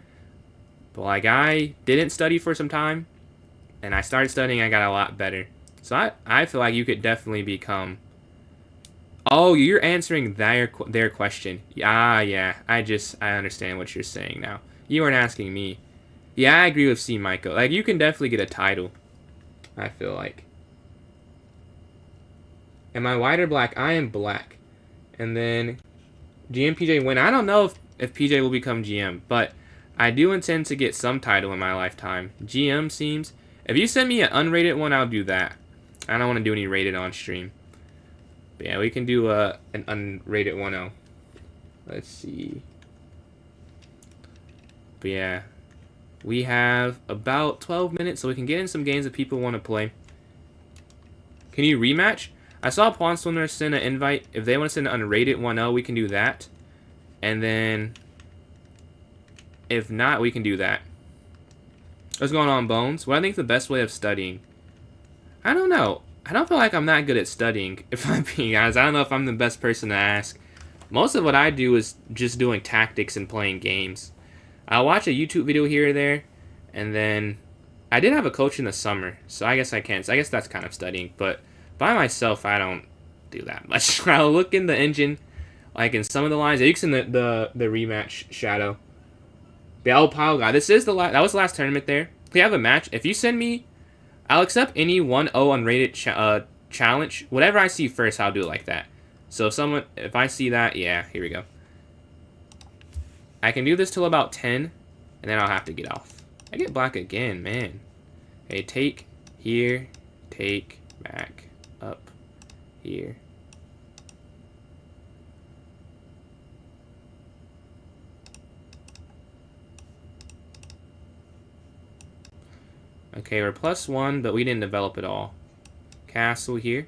But, like, I didn't study for some time. And I started studying, I got a lot better. So I feel like you could definitely become... Oh, you're answering their question. Yeah. I understand what you're saying now. You weren't asking me. Yeah, I agree with C. Michael. Like, you can definitely get a title. I feel like. Am I white or black? I am black. And then... GM PJ win. I don't know if PJ will become GM, but I do intend to get some title in my lifetime. GM seems... If you send me an unrated one, I'll do that. I don't want to do any rated on stream. But yeah, we can do an unrated 1-0. Let's see. But yeah, we have about 12 minutes, so we can get in some games that people want to play. Can you rematch? I saw Pawn Swindler send an invite. If they want to send an unrated 1-0, we can do that. And then, if not, we can do that. What's going on, Bones? What do I think is the best way of studying? I don't know. I don't feel like I'm that good at studying, if I'm being honest. I don't know if I'm the best person to ask. Most of what I do is just doing tactics and playing games. I'll watch a YouTube video here or there, and then I did have a coach in the summer, so I guess I can. So I guess that's kind of studying, but by myself, I don't do that much. I'll look in the engine, like in some of the lines. You can send the rematch, Shadow. The El Pile guy. This is that was the last tournament there. We have a match. If you send me, I'll accept any 1-0 unrated challenge. Whatever I see first, I'll do it like that. So if I see that, yeah, here we go. I can do this till about 10, and then I'll have to get off. I get black again, man. Okay, take here, take back up here. Okay, we're +1, but we didn't develop it all. Castle here.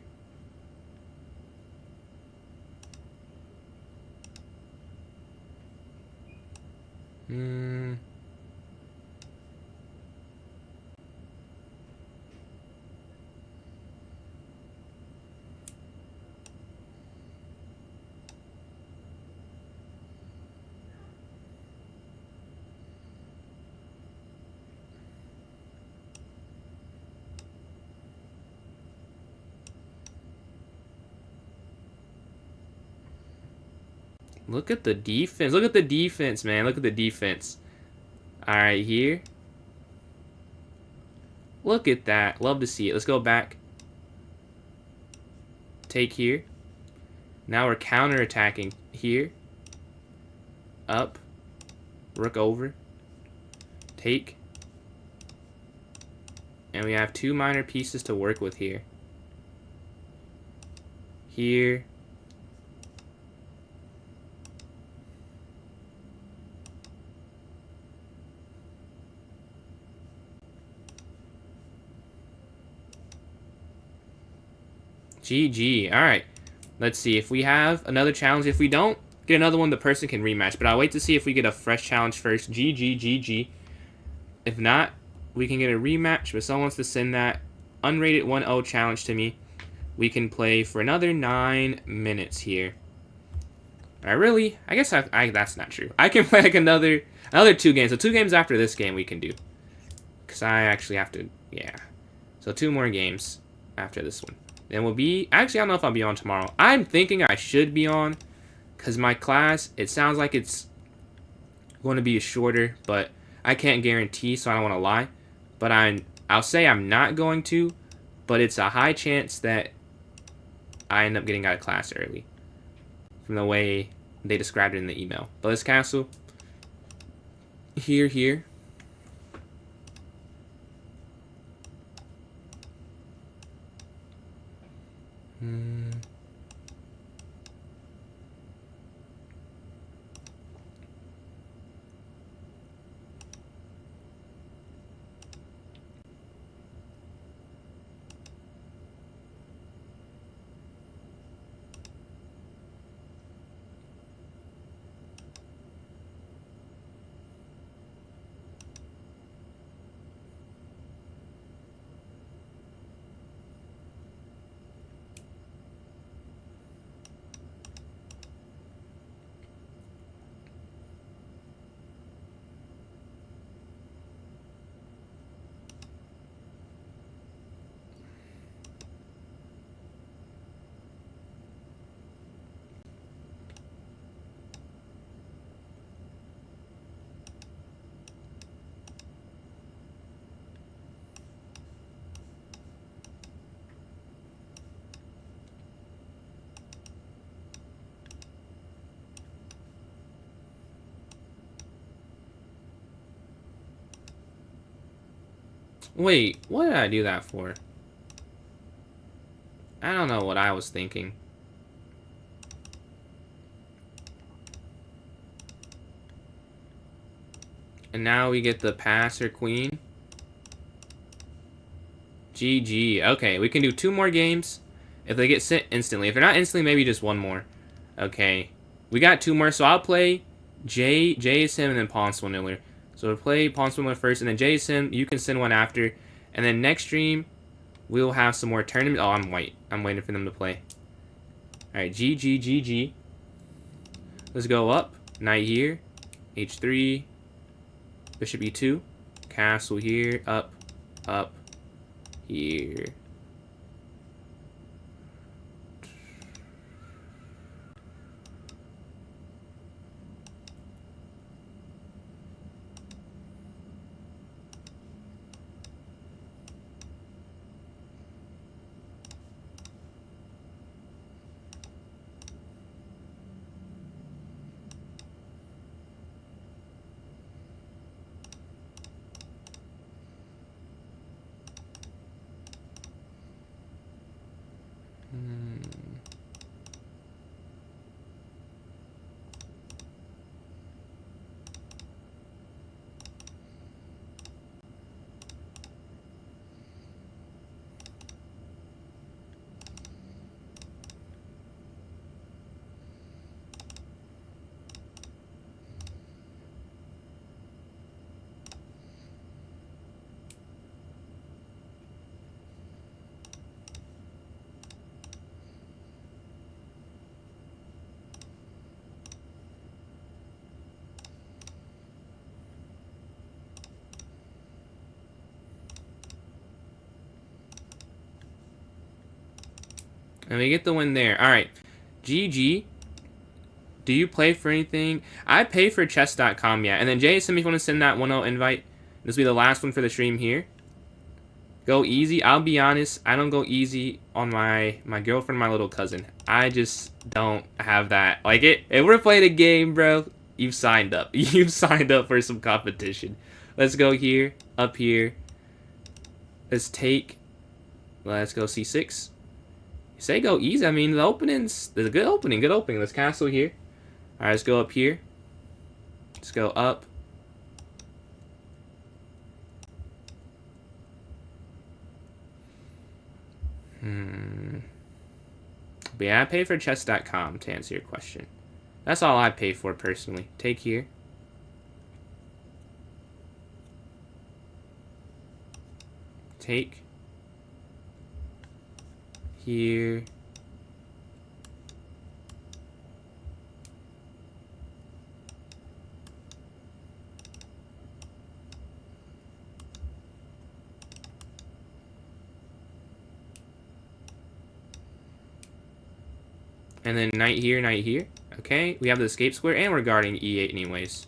Look at the defense. Look at the defense, man. Look at the defense. All right, here. Look at that. Love to see it. Let's go back. Take here. Now we're counter-attacking here. Up. Rook over. Take. And we have 2 minor pieces to work with here. Here. GG. Alright. Let's see if we have another challenge. If we don't get another one, the person can rematch. But I'll wait to see if we get a fresh challenge first. GG, GG. If not, we can get a rematch. But someone wants to send that unrated 1-0 challenge to me. We can play for another 9 minutes here. Really? I guess that's not true. I can play like another 2 games. So 2 games after this game we can do. Because I actually have to, yeah. So 2 more games after this one. Then we'll be, actually I don't know if I'll be on tomorrow. I'm thinking I should be on. Because my class, it sounds like it's going to be shorter. But I can't guarantee, so I don't want to lie. But I'll say I'm not going to. But it's a high chance that I end up getting out of class early. From the way they described it in the email. But let's castle. Here. Wait, what did I do that for? I don't know what I was thinking. And now we get the passer queen. GG. Okay, we can do 2 more games. If they get sent instantly. If they're not instantly, maybe just 1 more. Okay. We got 2 more, so I'll play JSM and then Pawn Swindler. So we'll play Pawn Swindler first, and then JSM, you can send one after. And then next stream, we'll have some more tournaments. Oh, I'm white. I'm waiting for them to play. Alright, GG. Let's go up. Knight here. H3. Bishop E2. Castle here. Up. Here. And we get the win there. All right. GG. Do you play for anything? I pay for chess.com, yeah. And then Jason, if you want to send that 1-0 invite, this will be the last one for the stream here. Go easy. I'll be honest, I don't go easy on my girlfriend, my little cousin. I just don't have that. Like, if we're playing a game, bro, you've signed up. You've signed up for some competition. Let's go here, up here. Let's go c6. You say go easy. I mean, there's a good opening, Let's castle here. All right, let's go up here. Let's go up. But yeah, I pay for chess.com to answer your question. That's all I pay for personally. Take here. Take. Here. And then knight here, knight here. Okay, we have the escape square, and we're guarding e8 anyways.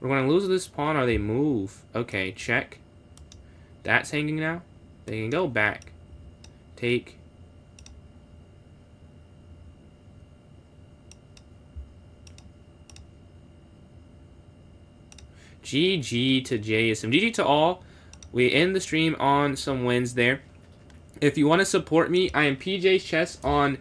We're going to lose this pawn, or they move. Okay, check. That's hanging now. They can go back. Take. GG to JSM. GG to all. We end the stream on some wins there. If you want to support me, I am PJ Chess on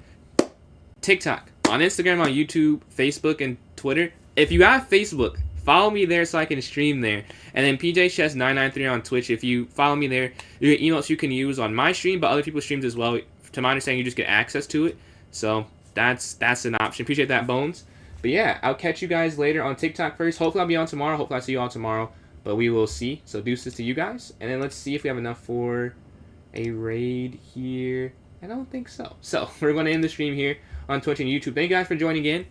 TikTok, on Instagram, on YouTube, Facebook, and Twitter. If you have Facebook, follow me there so I can stream there. And then PJ Chess 993 on Twitch. If you follow me there, you get emails you can use on my stream, but other people's streams as well. To my understanding, you just get access to it. So that's an option. Appreciate that, Bones. But yeah, I'll catch you guys later on TikTok first. Hopefully I'll be on tomorrow. Hopefully I'll see you all tomorrow. But we will see. So deuces to you guys. And then let's see if we have enough for a raid here. I don't think so. So we're going to end the stream here on Twitch and YouTube. Thank you guys for joining in.